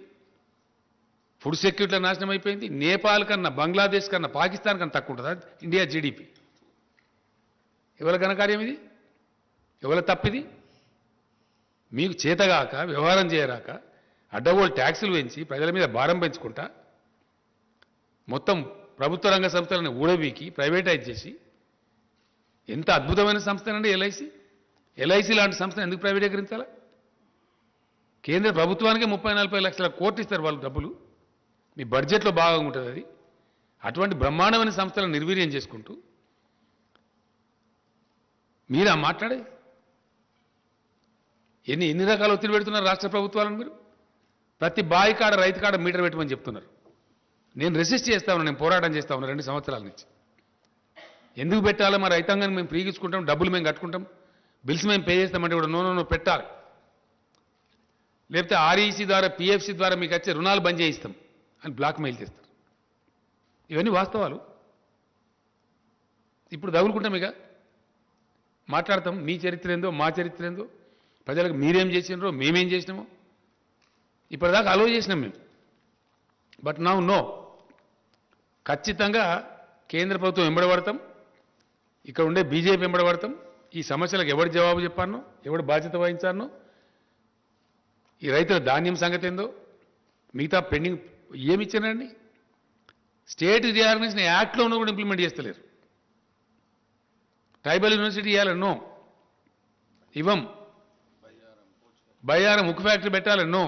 ఫుడ్ సెక్యూరిటీలో నాశనం అయిపోయింది. నేపాల్ కన్నా, బంగ్లాదేశ్ కన్నా, పాకిస్తాన్ కన్నా తక్కువ ఉంటుందా ఇండియా జీడిపి? ఎవరి ఘనకార్యం ఇది? ఎవరి తప్పిది? మీకు చేతగాక, వ్యవహారం చేయరాక, అడ్డగోలు ట్యాక్సులు పెంచి ప్రజల మీద భారం పెంచుకుంటా, మొత్తం ప్రభుత్వ రంగ సంస్థలను ఊడబీకి ప్రైవేటైజ్ చేసి, ఎంత అద్భుతమైన సంస్థనండి ఎల్ఐసి లాంటి సంస్థను ఎందుకు ప్రైవేటీకరించాలా? కేంద్ర ప్రభుత్వానికి 30-40 లక్షల కోట్లు ఇస్తారు వాళ్ళు డబ్బులు, మీ బడ్జెట్లో భాగంగా ఉంటుంది అది. అటువంటి బ్రహ్మాండమైన సంస్థలను నిర్వీర్యం చేసుకుంటూ మీరా మాట్లాడే? ఎన్ని రకాల ఒత్తిడి పెడుతున్నారు రాష్ట్ర ప్రభుత్వాలను మీరు? ప్రతి బాయి కాడ, రైతు కాడ మీటర్ పెట్టమని చెప్తున్నారు. నేను రెసిస్ట్ చేస్తా ఉన్నాను, నేను పోరాటం చేస్తా ఉన్నాను 2 సంవత్సరాల నుంచి. ఎందుకు పెట్టాలో? మా రైతాంగాన్ని మేము ప్రీగించుకుంటాం, డబ్బులు మేము కట్టుకుంటాం, బిల్స్ మేము పే చేస్తామంటే కూడా నో పెట్టాలి. లేకపోతే ఆర్ఈసీ ద్వారా, పిఎఫ్సి ద్వారా మీకు వచ్చే రుణాలు బంద్ చేయిస్తాం అని బ్లాక్ మెయిల్ చేస్తారు. ఇవన్నీ వాస్తవాలు. ఇప్పుడు తగులుకుంటాం, ఇక మాట్లాడతాం. మీ చరిత్ర ఏందో, మా చరిత్ర ఏందో, ప్రజలకు మీరేం చేసినారో, మేమేం చేసినామో ఇప్పటిదాకా అలో చేసినాం మేము. బట్ నౌ నో, ఖచ్చితంగా కేంద్ర ప్రభుత్వం వెంబడబడతాం, ఇక్కడ ఉండే బీజేపీ వెంబడబడతాం. ఈ సమస్యలకు ఎవరు జవాబు చెప్పాను, ఎవరు బాధ్యత వహించాను, ఈ రైతుల ధాన్యం సంగతి ఏందో, మిగతా పెండింగ్ ఏమి ఇచ్చానండి. స్టేట్ రీఆర్గనైజేషన్ యాక్ట్లో ఉన్న కూడా ఇంప్లిమెంట్ చేస్తలేరు. ట్రైబల్ యూనివర్సిటీ ఇవ్వాలని నో, ఇవ్వం. బయ్యారం ఉక్కు ఫ్యాక్టరీ పెట్టాలని నో,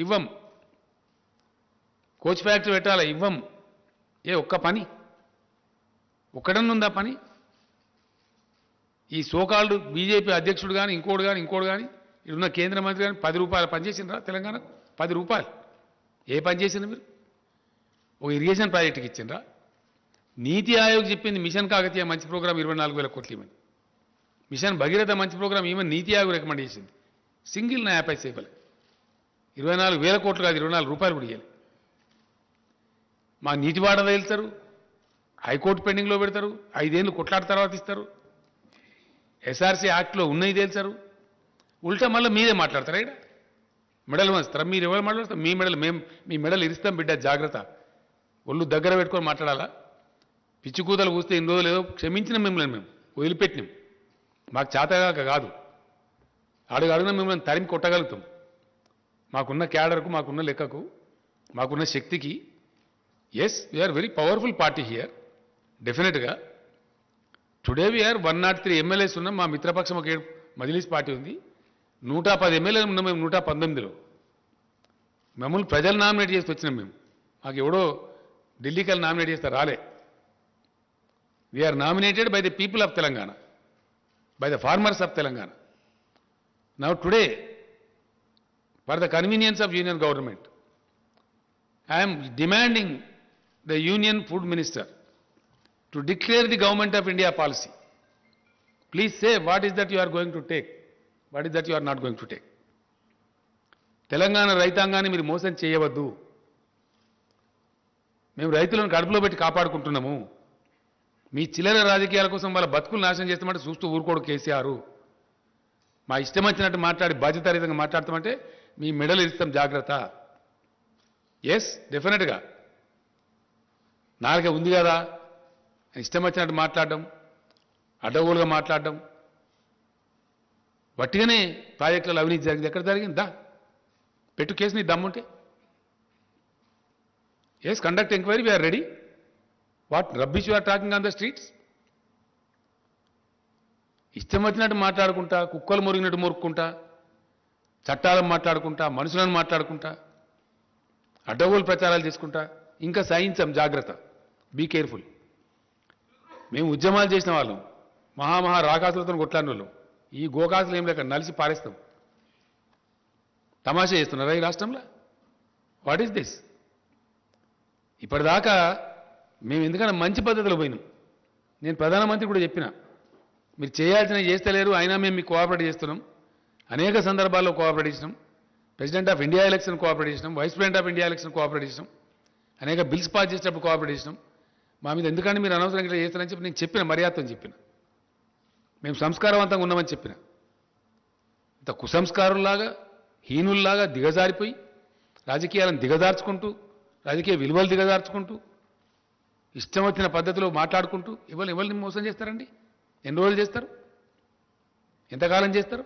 ఇవ్వం. కోచ్ ఫ్యాక్టరీ పెట్టాలి, ఇవ్వం. ఒక్క పని ఒక్కడన్నుందా పని? ఈ సోకాల్డ్ బీజేపీ అధ్యక్షుడు కానీ ఇంకోటి కానీ ఇప్పుడున్న కేంద్ర మంత్రి కానీ 10 రూపాయలు పనిచేసిండ్రా తెలంగాణకు? 10 రూపాయలు ఏ పని చేసిండ్రు మీరు? ఒక ఇరిగేషన్ ప్రాజెక్టుకి ఇచ్చిండ్రా? నీతి ఆయోగ్ చెప్పింది మిషన్ కాకతీయ మంచి ప్రోగ్రాం 24,000 కోట్లు ఇవ్వని, మిషన్ భగీరథ మంచి ప్రోగ్రాం ఈవెన్ నీతి ఆయోగ్ రికమెండ్ చేసింది. సింగిల్ నా యాప్ అయితే ఇవ్వలే. 24,000 కోట్లు కాదు, 24 రూపాయలు కూడా ఇవ్వాలి. మా నీటి వాటా వెళ్తారు, హైకోర్టు పెండింగ్లో పెడతారు, 5 ఏళ్ళు కొట్లాట తర్వాత ఇస్తారు. ఎస్ఆర్సీ యాక్ట్లో ఉన్నాయి తెలుసారు. ఉల్టా మళ్ళీ మీరే మాట్లాడతారా? ఇక్కడ మెడల్ వంచుతారా? మీరు ఎవరు మాట్లాడతారు? మీ మెడల్ మీ మెడల్ ఇరుస్తాం బిడ్డ, జాగ్రత్త. ఒళ్ళు దగ్గర పెట్టుకొని మాట్లాడాలా? పిచ్చి కూతలు కూస్తే ఇన్ని రోజులు ఏదో క్షమించిన మిమ్మల్ని మేము వదిలిపెట్టినాం. మాకు చేతగాక కాదు, అడుగున మిమ్మల్ని తరిమి కొట్టగలుగుతాం. మాకున్న క్యాడర్కు, మాకున్న లెక్కకు, మాకున్న శక్తికి. Yes, we are very powerful party here డెఫినెట్గా. టుడే వీఆర్ 103 ఎమ్మెల్యేస్ ఉన్నాం. మా మిత్రపక్షం ఒక మజ్లిస్ పార్టీ ఉంది. 110 ఎమ్మెల్యేలు ఉన్నాం మేము 119లో. మమ్మల్ని ప్రజలు నామినేట్ చేసి వచ్చినాం మేము. మాకు ఎవడో ఢిల్లీకి వెళ్ళి నామినేట్ చేస్తే రాలే. We are nominated by the people of Telangana, by the farmers of Telangana. Now today, for the convenience of union government, I'm demanding the union food minister to declare the government of India policy. Please say what is that you are going to take, what is that you are not going to take. Telangana రైతాంగాన్ని మీరు మోసం చేయవద్దు. మేము రైతులను కడుపులో పెట్టి కాపాడుకుంటున్నాము. మీ చిల్లర రాజకీయాల కోసం వాళ్ళ బతుకులు నాశనం చేస్తామంటే చూస్తూ ఊరుకోడు కేసీఆర్. మా ఇష్టం వచ్చినట్టు మాట్లాడి బాధ్యతారహితంగా మాట్లాడతామంటే మీ మెడలు ఇస్తాం, జాగ్రత్త. ఎస్, డెఫినెట్గా నాలుగే ఉంది కదా, ఇష్టం వచ్చినట్టు మాట్లాడడం, అడ్డగోలుగా మాట్లాడడం, వట్టిగానే ప్రాజెక్టులలో అవినీతి జరిగింది. ఎక్కడ జరిగింది? పెట్టు కేసు, నీ దమ్ముంటే. Yes, conduct enquiry, we're ready. What rubbish you are talking on the streets? ఇష్టం వచ్చినట్టు మాట్లాడుకుంటా, కుక్కలు మురిగినట్టు మురుక్కుంటా, చట్టాలను మాట్లాడుకుంటా, మనుషులను మాట్లాడుకుంటా, అడ్డగోలు ప్రచారాలు చేసుకుంటా, ఇంకా సహించాం, జాగ్రత్త. Be careful. మేము ఉద్యమాలు చేసిన వాళ్ళం, మహా రాకాసులతో కొట్లాడిన వాళ్ళం. ఈ గోకాసులు ఏం లేక నలిసి పారేస్తాం. తమాషా చేస్తున్నారా ఈ రాష్ట్రంలో? What is this? ఇప్పటిదాకా మేము ఎందుకన్నా మంచి పద్ధతిలో పోయినాం. నేను ప్రధానమంత్రి కూడా చెప్పిన, మీరు చేయాల్సినవి చేస్తలేరు, అయినా మేము మీకు కోఆపరేట్ చేస్తున్నాం. అనేక సందర్భాల్లో కోఆపరేట్ చేసినాం. President of India election cooperate చేసినాం, vice president of India election cooperate చేసినాం, అనేక బిల్స్ పాస్ చేసేటప్పుడు కోఆపరేట్ చేసినాం. మా మీద ఎందుకంటే మీరు అనవసరంగా ఇట్లా చేస్తారని చెప్పి నేను చెప్పిన, మర్యాదతో చెప్పిన. మేము సంస్కారవంతంగా ఉన్నామని చెప్పిన. ఇంత కుసంస్కారుల్లాగా, హీనుల్లాగా దిగజారిపోయి, రాజకీయాలను దిగజార్చుకుంటూ, రాజకీయ విలువలు దిగజార్చుకుంటూ, ఇష్టం వచ్చిన పద్ధతిలో మాట్లాడుకుంటూ ఎవరిని మోసం చేస్తారండి? ఎన్ని రోజులు చేస్తారు? ఎంతకాలం చేస్తారు?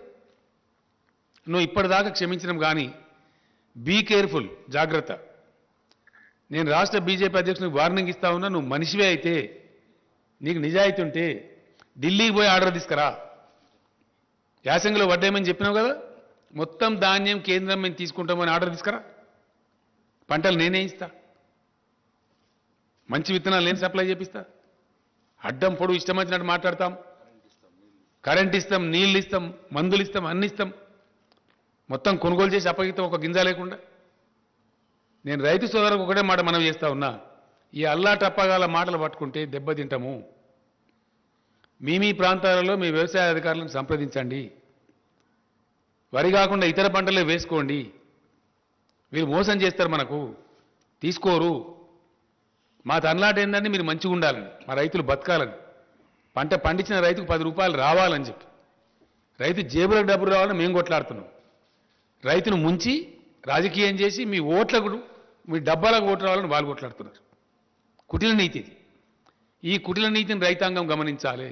నువ్వు ఇప్పటిదాకా క్షమించడం కానీ బీ కేర్ఫుల్, జాగ్రత్త. నేను రాష్ట్ర బీజేపీ అధ్యక్షునికి వార్నింగ్ ఇస్తా ఉన్నా. నువ్వు మనిషివే అయితే, నీకు నిజాయితీ ఉంటే ఢిల్లీకి పోయి ఆర్డర్ తీసుకురా. యాసంగిలో వడ్డేమని చెప్పినావు కదా, మొత్తం ధాన్యం కేంద్రం మేము తీసుకుంటామని ఆర్డర్ తీసుకురా. పంటలు నేనే ఇస్తా, మంచి విత్తనాలు నేను సప్లై చేపిస్తా. అడ్డం పొడు ఇష్టం వచ్చినట్టు మాట్లాడతాం. కరెంట్ ఇస్తాం, నీళ్ళు ఇస్తాం, మందులు ఇస్తాం, అన్ని ఇస్తాం. మొత్తం కొనుగోలు చేసి అప్పగిస్తాం, ఒక గింజ లేకుండా. నేను రైతు సోదరులకు ఒకటే మాట మనం చేస్తా ఉన్నా, ఈ అల్లా టప్పగాల మాటలు పట్టుకుంటే దెబ్బతింటాము. మీ ప్రాంతాలలో మీ వ్యవసాయ అధికారులను సంప్రదించండి. వరి కాకుండా ఇతర పంటలే వేసుకోండి. వీరు మోసం చేస్తారు, మనకు తీసుకోరు. మా తనలాట ఏంటంటే మీరు మంచిగా ఉండాలని, మా రైతులు బతకాలని, పంట పండించిన రైతుకు 10 రూపాయలు రావాలని చెప్పి, రైతు జేబులకు డబ్బులు రావాలని మేము కొట్లాడుతున్నాం. రైతును ముంచి రాజకీయం చేసి మీ ఓట్లకు మీ డబ్బాలకు ఓట్లు రావాలని వాళ్ళు కొట్లాడుతున్నారు. కుటిల నీతి ఇది. ఈ కుటిల నీతిని రైతాంగం గమనించాలి.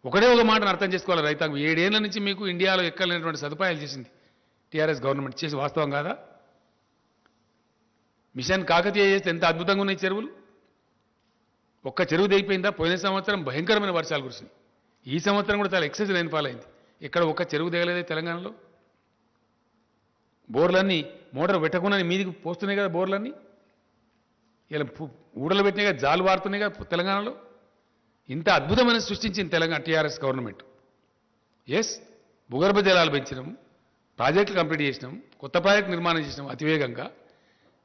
ఒకటే ఒక మాటను అర్థం చేసుకోవాలి రైతాంగం. 7 ఏళ్ల నుంచి మీకు ఇండియాలో ఎక్కలేనటువంటి సదుపాయాలు చేసింది టీఆర్ఎస్ గవర్నమెంట్. చేసి వాస్తవం కాదా? మిషన్ కాకతీయ చేస్తే ఎంత అద్భుతంగా ఉన్నాయి చెరువులు. ఒక్క చెరువు దిగిపోయిందా? పోయిన సంవత్సరం భయంకరమైన వర్షాలు కురిసినాయి. ఈ సంవత్సరం కూడా చాలా ఎక్సెస్ రైన్ఫాల్ అయింది. ఇక్కడ ఒక్క చెరువు దిగలేదే తెలంగాణలో. బోర్లన్నీ మోటార్ పెట్టకుండానే మీదికి పోస్తున్నాయి కదా బోర్లన్నీ. ఇలా ఊడలు పెట్టినాయి కదా, జాలు వారుతున్నాయి కదా తెలంగాణలో. ఇంత అద్భుతమైన సృష్టించింది తెలంగాణ టీఆర్ఎస్ గవర్నమెంట్. ఎస్, భూగర్భ జలాలు పెంచినాం, ప్రాజెక్టులు కంప్లీట్ చేసినాం, కొత్త ప్రాజెక్టు నిర్మాణం చేసినాం అతివేగంగా,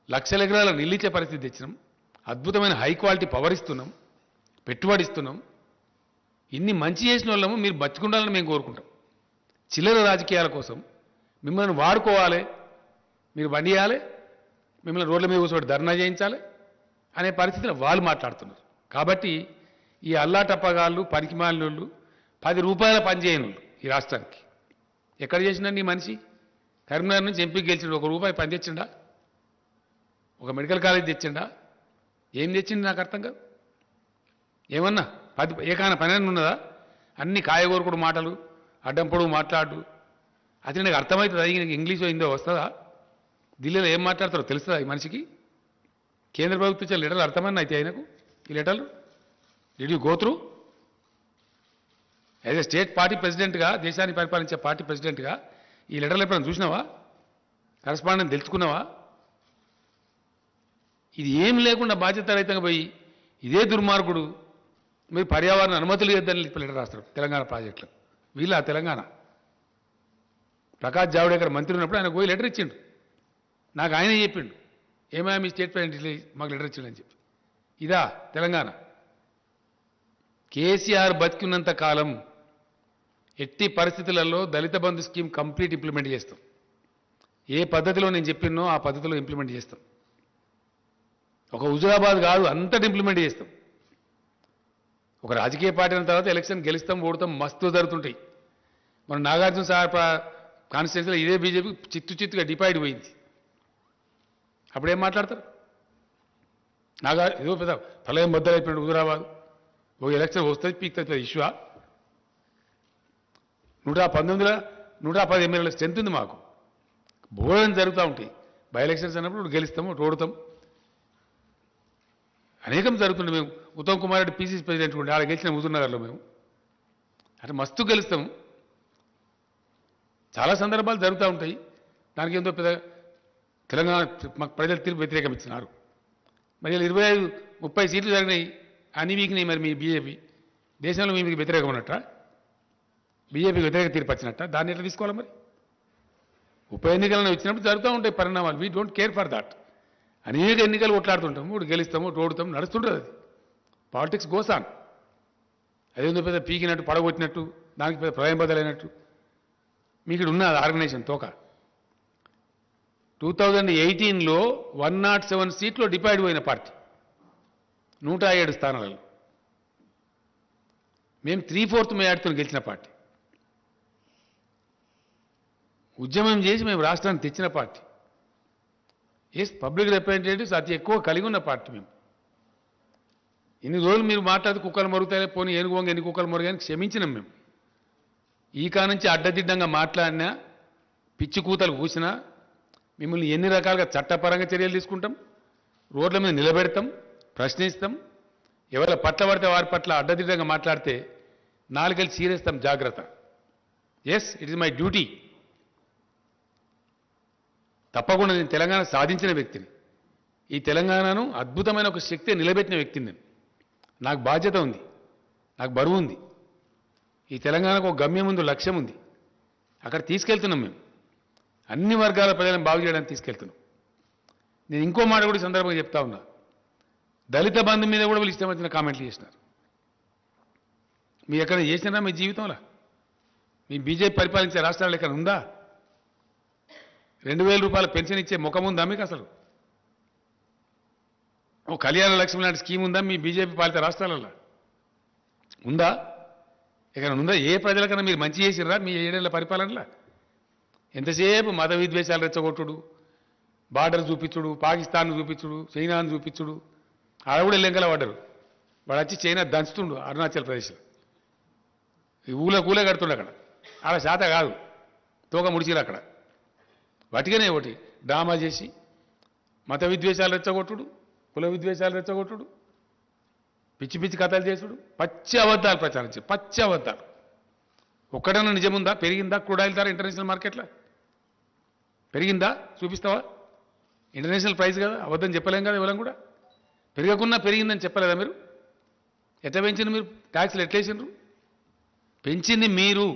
లక్షల ఎకరాల నిల్లిచ్చే పరిస్థితి తెచ్చినాం, అద్భుతమైన హై క్వాలిటీ పవర్ ఇస్తున్నాం, పెట్టుబడి ఇస్తున్నాం. ఇన్ని మంచి చేసిన వాళ్ళము మీరు బతుకుండాలని మేము కోరుకుంటాం. చిల్లర రాజకీయాల కోసం మిమ్మల్ని వాడుకోవాలి, మీరు బండియాలి, మిమ్మల్ని రోడ్ల మీద కూర్చోబెట్టి ధర్నా చేయించాలి అనే పరిస్థితిలో వాళ్ళు మాట్లాడుతున్నారు. కాబట్టి ఈ అల్లాటప్పగాళ్ళు పనికిమాలినోళ్ళు 10 రూపాయల పని చేయని వాళ్ళు ఈ రాష్ట్రానికి ఎక్కడ చేసిండండి ఈ మనిషి? కరీంనగర్ నుంచి ఎంపీకి గెలిచిండు, 1 రూపాయి పని తెచ్చిండా? ఒక మెడికల్ కాలేజ్ తెచ్చిండా? ఏం తెచ్చింది నాకు అర్థం కాదు. ఏమన్నా ఏకాన పని ఉన్నదా? అన్ని కాయగూరకుడు మాటలు, అడ్డం పొడుగు మాట్లాడు. అది నాకు అర్థమవుతుంది. అది ఇంగ్లీష్ హిందో వస్తుందా? ఢిల్లీలో ఏం మాట్లాడతారో తెలుస్తుందా ఈ మనిషికి? కేంద్ర ప్రభుత్వం ఇచ్చే లెటర్లు అర్థమన్నా అయితే ఆయనకు ఈ లెటర్లు? Did you go through? As a state party ప్రెసిడెంట్గా, దేశాన్ని పరిపాలించే పార్టీ ప్రెసిడెంట్గా ఈ లెటర్లు ఎప్పుడైనా చూసినావా? కరస్పాండెంట్ తెలుసుకున్నావా? ఇది ఏం లేకుండా బాధ్యత రహితంగా పోయి ఇదే దుర్మార్గుడు మీరు పర్యావరణ అనుమతులు ఇద్దని లెటర్ రాస్తారు తెలంగాణ ప్రాజెక్టులు. వీళ్ళ తెలంగాణ ప్రకాష్ జావడేకర్ మంత్రి ఉన్నప్పుడు ఆయన పోయి లెటర్ ఇచ్చిండు. నాకు ఆయనే చెప్పిండు, ఏమైనా మీ స్టేట్ ప్రెసిడెంట్ మాకు లెటర్ ఇచ్చిండు అని చెప్పి. ఇదా తెలంగాణ? కేసీఆర్ బతికున్నంత కాలం ఎట్టి పరిస్థితులలో దళిత బంధు స్కీమ్ కంప్లీట్ ఇంప్లిమెంట్ చేస్తాం. ఏ పద్ధతిలో నేను చెప్పినో ఆ పద్ధతిలో ఇంప్లిమెంట్ చేస్తాం. ఒక హుజురాబాద్ కాదు, అంతటి ఇంప్లిమెంట్ చేస్తాం. ఒక రాజకీయ పార్టీ అయిన తర్వాత ఎలక్షన్ గెలుస్తాం, ఓడతాం, మస్తు జరుగుతుంటాయి. మన నాగార్జున సార్ కాన్స్టిట్యూన్సీలో ఇదే బీజేపీ చిత్తుగా డిపైడ్ పోయింది. అప్పుడేం మాట్లాడతారు? ఏదో పెద్ద ప్రళయం బద్దలైపోయినాడు హుజురాబాద్, ఒక ఎలక్షన్ వస్తుంది పీక్తుంది ఇష్యూ. 119లో 110 ఎమ్మెల్యేల స్ట్రెంత్ ఉంది మాకు. భోజనం జరుగుతూ ఉంటాయి. బై ఎలక్షన్స్ అన్నప్పుడు గెలుస్తాము, ఓడతాం, అనేకం జరుగుతుండే. మేము ఉత్తమ్ కుమార్ రెడ్డి పీసీసీ ప్రెసిడెంట్ ఉండే ఆడ గెలిచిన హుజూర్నగర్లో మేము అంటే మస్తు గెలుస్తాము. చాలా సందర్భాలు జరుగుతూ ఉంటాయి. దానికి ఎంతో పెద్ద తెలంగాణ మాకు ప్రజలు తీర్పు వ్యతిరేకం ఇచ్చినారు. మరి 25-30 సీట్లు జరిగినాయి, అన్ని వీక్నాయి. మరి మీ బీజేపీ దేశంలో మీకు వ్యతిరేకం ఉన్నట్ట, బీజేపీకి వ్యతిరేక తీర్పు వచ్చినట్ట, దాన్ని ఎట్లా తీసుకోవాలి? మరి ఉప ఎన్నికలను వచ్చినప్పుడు జరుగుతూ ఉంటాయి పరిణామాలు. We don't care for that. అనేక ఎన్నికలు కొట్లాడుతుంటాము, ఇప్పుడు గెలుస్తాము, ఓడుతాము, నడుస్తుంటుంది. అది పాలిటిక్స్ గోస్ ఆన్. అదేందో పెద్ద పీకినట్టు, పడగొట్టినట్టు, దానికి పెద్ద ప్రళయం బదలైనట్టు మీకు ఇక్కడ ఉన్న ఆర్గనైజేషన్ తోక. 2018లో 107 సీట్లో డిపైడ్ పోయిన పార్టీ 107 స్థానాలలో. మేము 3/4 మెజార్టీతో గెలిచిన పార్టీ. ఉద్యమం చేసి మేము రాష్ట్రాన్ని తెచ్చిన పార్టీ. ఎస్, పబ్లిక్ రిప్రజెంటేటివ్స్ అతి ఎక్కువ కలిగి ఉన్న పార్టీ మేము. ఇన్ని రోజులు మీరు మాట్లాడితే కుక్కలు మరుగుతాయి, పోనీ ఏనుగు ఎన్ని కుక్కలు మరుగాయని క్షమించినాం మేము. ఈ కానుంచి అడ్డదిడ్డంగా మాట్లాడినా, పిచ్చి కూతలు కూసినా మిమ్మల్ని ఎన్ని రకాలుగా చట్టపరంగా చర్యలు తీసుకుంటాం, రోడ్ల మీద నిలబెడతాం, ప్రశ్నిస్తాం. ఎవరి పట్ల పడితే వారి పట్ల అడ్డదిడ్డంగా మాట్లాడితే నాలుగేళ్ళు సీరేస్తాం. జాగ్రత్త. Yes, it is my duty. తప్పకుండా నేను తెలంగాణ సాధించిన వ్యక్తిని. ఈ తెలంగాణను అద్భుతమైన ఒక శక్తి నిలబెట్టిన వ్యక్తిని నేను. నాకు బాధ్యత ఉంది, నాకు బరువు ఉంది. ఈ తెలంగాణకు ఒక గమ్యం ఉంది, లక్ష్యం ఉంది. అక్కడ తీసుకెళ్తున్నాం మేము. అన్ని వర్గాల ప్రజలను బాగు చేయడానికి తీసుకెళ్తున్నాం. నేను ఇంకో మాట కూడా సందర్భంగా చెప్తా ఉన్నా. దళిత బంధు మీద కూడా వీళ్ళు ఇష్టం వచ్చిన కామెంట్లు చేసినారు. మీరు ఎక్కడ చేసినారా మీ జీవితంలో? మీ బీజేపీ పరిపాలించే రాష్ట్రాలు ఎక్కడ ఉందా? 2000 రూపాయల పెన్షన్ ఇచ్చే ముఖం ఉందా మీకు అసలు? ఓ కళ్యాణ లక్ష్మి లాంటి స్కీమ్ ఉందా మీ బీజేపీ పాలిత రాష్ట్రాలలో? ఉందా? ఎక్కడ ఉందా? ఏ ప్రజలకన్నా మీరు మంచి చేసిర్రా మీ 7 ఏళ్ల పరిపాలనలో? ఎంతసేపు మత విద్వేషాలు రెచ్చగొట్టుడు, బార్డర్ చూపించుడు, పాకిస్తాన్ చూపించుడు, చైనాను చూపించుడు. ఆడ కూడా లెంకల పడ్డారు. వాడు వచ్చి చైనా దంచుతుండు అరుణాచల్ ప్రదేశ్లో. ఈ ఊళ్ళ కడుతుండు అక్కడ. ఆడ శాత కాదు, తోక ముడిచిరు అక్కడ. వాటికనే ఒకటి డ్రామా చేసి మత విద్వేషాలు రెచ్చగొట్టుడు, కుల విద్వేషాలు రెచ్చగొట్టుడు, పిచ్చి పిచ్చి కథలు చేసుడు, పచ్చి అబద్ధాలు ప్రచారం చేసి పచ్చి అబద్ధాలు. ఒక్కడన్నా నిజముందా? పెరిగిందా క్రూడ్ ఆయిల్ ధర ఇంటర్నేషనల్ మార్కెట్లో? పెరిగిందా? చూపిస్తావా? ఇంటర్నేషనల్ ప్రైస్ కదా, అబద్ధం చెప్పలేం కదా ఇవ్వలేం కూడా. పెరగకున్నా పెరిగిందని చెప్పలేదా మీరు? ఎట్లా పెంచింది మీరు? ట్యాక్స్లు ఎట్లేసిండ్రు? పెంచింది మీరు,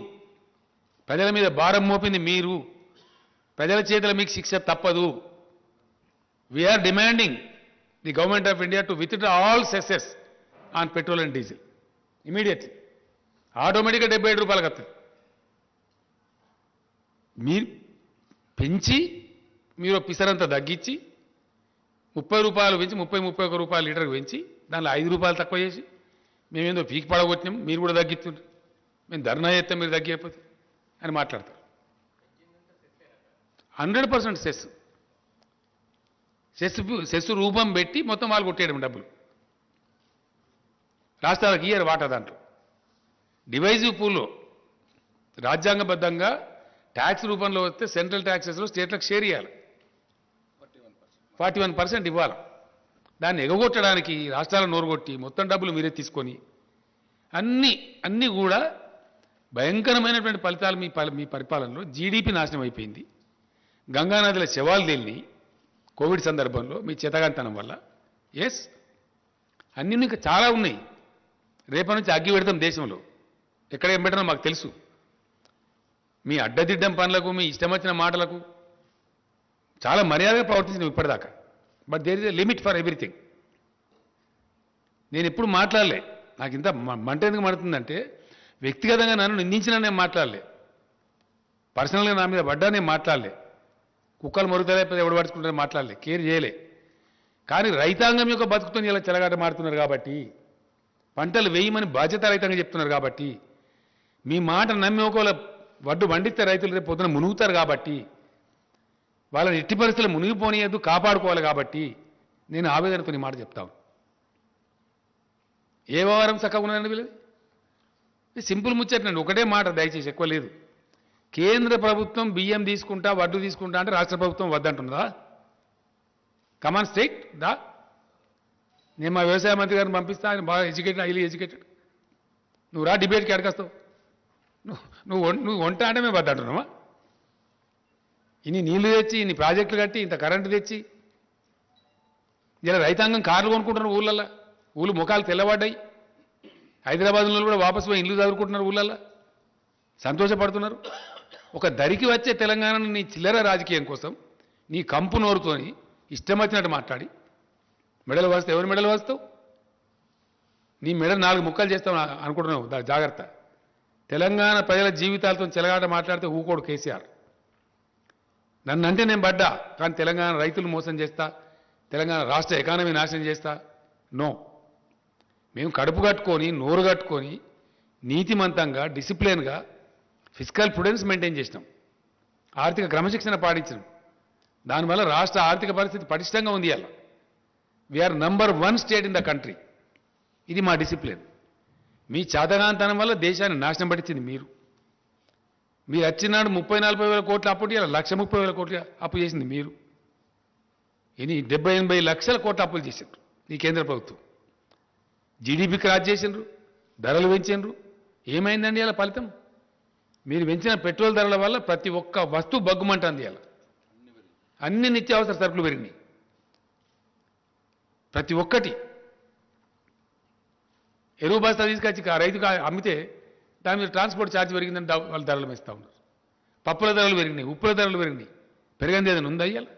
ప్రజల మీద భారం మోపింది మీరు, ప్రజల చేతుల మీకు శిక్ష తప్పదు. We're demanding the government of India to withdraw all cesses on petrol and diesel immediately. ఆటోమేటిక్గా 77 రూపాయలకు వస్తుంది. మీరు పెంచి మీరు పిసరంతా తగ్గించి 30 రూపాయలు పెంచి 31 రూపాయలు లీటర్కి పెంచి దానిలో 5 రూపాయలు తక్కువ చేసి మేమేందో పీకి పడగొట్టినాం, మీరు కూడా తగ్గిస్తుండ్రు, మేము ధర్నా చేస్తాం మీరు తగ్గిపోతే అని మాట్లాడతారు. 100% సెస్ రూపం పెట్టి మొత్తం వాళ్ళు కొట్టేయడం డబ్బులు. రాష్ట్రాలకు ఇయ్యారు వాటా. దాంట్లో డివైజివ్ పూల్లో రాజ్యాంగబద్ధంగా ట్యాక్స్ రూపంలో వస్తే సెంట్రల్ ట్యాక్సెస్లో స్టేట్లకు షేర్ ఇవ్వాలి, 41% ఇవ్వాలి. దాన్ని ఎగగొట్టడానికి రాష్ట్రాలను నోరుగొట్టి మొత్తం డబ్బులు మీరే తీసుకొని అన్నీ కూడా భయంకరమైనటువంటి ఫలితాలు మీ పరిపాలనలో. జీడీపీ నాశనం అయిపోయింది, గంగానదిలో శవాలు తేలిని కోవిడ్ సందర్భంలో మీ చేతగాంతనం వల్ల. ఎస్, అన్నీ ఇంకా చాలా ఉన్నాయి. రేపటి నుంచి అగ్గి పెడతాం దేశంలో, ఎక్కడ ఏం పెట్టడం మాకు తెలుసు. మీ అడ్డదిడ్డం పనులకు, మీ ఇష్టం వచ్చిన మాటలకు చాలా మర్యాదగా ప్రవర్తించినాం ఇప్పటిదాకా. But there is a limit for everything. నేను ఎప్పుడు మాట్లాడలే, నాకు ఇంత మంట ఎందుకు మండుతుందంటే వ్యక్తిగతంగా నన్ను నిందించినా నేను మాట్లాడలే, పర్సనల్గా నా మీద పడ్డా నేను మాట్లాడలే, కుక్కలు మరుగుతలేకపోతే ఎవడు పడుచుకుంటారో మాట్లాడలే, కేర్ చేయలే. కానీ రైతాంగం యొక్క బతుకుతో ఇలా చెలగాట మారుతున్నారు కాబట్టి, పంటలు వేయమని బాధ్యత రైతంగా చెప్తున్నారు కాబట్టి, మీ మాట నమ్మి ఒకవేళ వడ్డు పండిస్తే రైతులు రేపు పొద్దున మునుగుతారు కాబట్టి, వాళ్ళని ఎట్టి పరిస్థితులు మునిగిపోనియద్దు, కాపాడుకోవాలి కాబట్టి నేను ఆవేదనతో ఈ మాట చెప్తాను. ఏ వ్యవహారం చక్కగా ఉన్నదండి వీళ్ళది? సింపుల్ ముచ్చటండి, ఒకటే మాట దయచేసి, ఎక్కువ లేదు. కేంద్ర ప్రభుత్వం బియ్యం తీసుకుంటా, వడ్డు తీసుకుంటా అంటే రాష్ట్ర ప్రభుత్వం వద్దంటున్నదా? కమాన్ స్టేట్ దా. నేను మా వ్యవసాయ మంత్రి గారిని పంపిస్తా, ఆయన బాగా ఎడ్యుకేటెడ్, హైలీ ఎడ్యుకేటెడ్. నువ్వు రా డిబేట్కి అడగస్తావు. నువ్వు వంట అంటే మేము వద్దంటున్నావా? ఇన్ని నీళ్లు తెచ్చి, ఇన్ని ప్రాజెక్టులు కట్టి, ఇంత కరెంటు తెచ్చి, ఇలా రైతాంగం కార్లు కొనుక్కుంటున్నారు ఊళ్ళల్లో. ఊళ్ళు ముఖాలు తెల్లబడ్డాయి. హైదరాబాద్లో కూడా వాపసు పోయి ఇల్లు చదువుకుంటున్నారు ఊళ్ళల్లో, సంతోషపడుతున్నారు. ఒక దరికి వచ్చే తెలంగాణను నీ చిల్లర రాజకీయం కోసం నీ కంపు నోరుతోని ఇష్టం వచ్చినట్టు మాట్లాడి మెడలు వాస్తావు. ఎవరు మెడలు వాస్తావు? నీ మెడలు 4 ముక్కలు చేస్తావు అనుకుంటున్నావు, జాగ్రత్త. తెలంగాణ ప్రజల జీవితాలతో చెలగాట మాట్లాడితే ఊకోడు కేసీఆర్. నన్నంటే నేను పడ్డా, కానీ తెలంగాణ రైతులు మోసం చేస్తా, తెలంగాణ రాష్ట్ర ఎకానమీ నాశనం చేస్తా, నో. మేము కడుపు కట్టుకొని, నోరు కట్టుకొని, నీతిమంతంగా, డిసిప్లిన్గా ఫిజికల్ ప్రుడెన్స్ మెయింటైన్ చేసినాం, ఆర్థిక క్రమశిక్షణ పాటించినాం. దానివల్ల రాష్ట్ర ఆర్థిక పరిస్థితి పటిష్టంగా ఉంది. అలా we're number 1 state in the country. ఇది మా డిసిప్లిన్. మీ చేతగాంతనం వల్ల దేశాన్ని నాశనం పట్టించింది మీరు. మీరు వచ్చినాడు 30-40 వేల కోట్ల అప్పు, ఇలా 1,30,000 కోట్ల అప్పు చేసింది మీరు. ఇని 70-80 లక్షల కోట్ల అప్పులు చేసిండ్రు ఈ కేంద్ర ప్రభుత్వం. జీడీపీ క్రాస్ చేసిండ్రు, ధరలు పెంచిండ్రు. ఏమైందండి ఇలా ఫలితం? మీరు పెంచిన పెట్రోల్ ధరల వల్ల ప్రతి ఒక్క వస్తువు బగ్గుమంటుంది. ఇలా అన్ని నిత్యావసర సరుకులు పెరిగినాయి, ప్రతి ఒక్కటి. ఎరువు బస్తా తీసుకొచ్చి రైతుకు అమ్మితే దాని మీద ట్రాన్స్పోర్ట్ ఛార్జ్ పెరిగిందని వాళ్ళు ధరలు వేస్తూ ఉన్నారు. పప్పుల ధరలు పెరిగినాయి, ఉప్పుల ధరలు పెరిగినాయి. పెరిగింది ఏదైనా ఉందా ఇవాళ?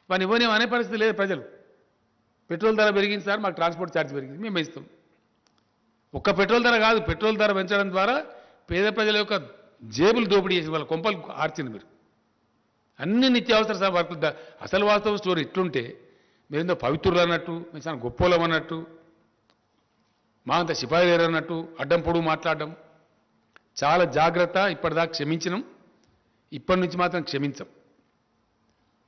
వాని ఇవ్వనేం అనే పరిస్థితి లేదు ప్రజలు. పెట్రోల్ ధర పెరిగింది సార్, మాకు ట్రాన్స్పోర్ట్ ఛార్జ్ పెరిగింది, మేము ఇస్తాం. ఒక్క పెట్రోల్ ధర కాదు, పెట్రోల్ ధర పెంచడం ద్వారా పేద ప్రజల యొక్క జేబులు దోపిడీ చేసి వాళ్ళ కొంపలు ఆర్చింది మీరు. అన్ని నిత్యావసర వర్కులు. అసలు వాస్తవ స్టోరీ ఇట్లుంటే మీరేందో పవిత్రులు అన్నట్టు, మేము చాలా గొప్పోలం అన్నట్టు, మా అంత సిపాయి లేరు అన్నట్టు అడ్డం పొడుగు మాట్లాడడం. చాలా జాగ్రత్త. ఇప్పటిదాకా క్షమించినాం. ఇప్పటి నుంచి మాత్రం క్షమించం.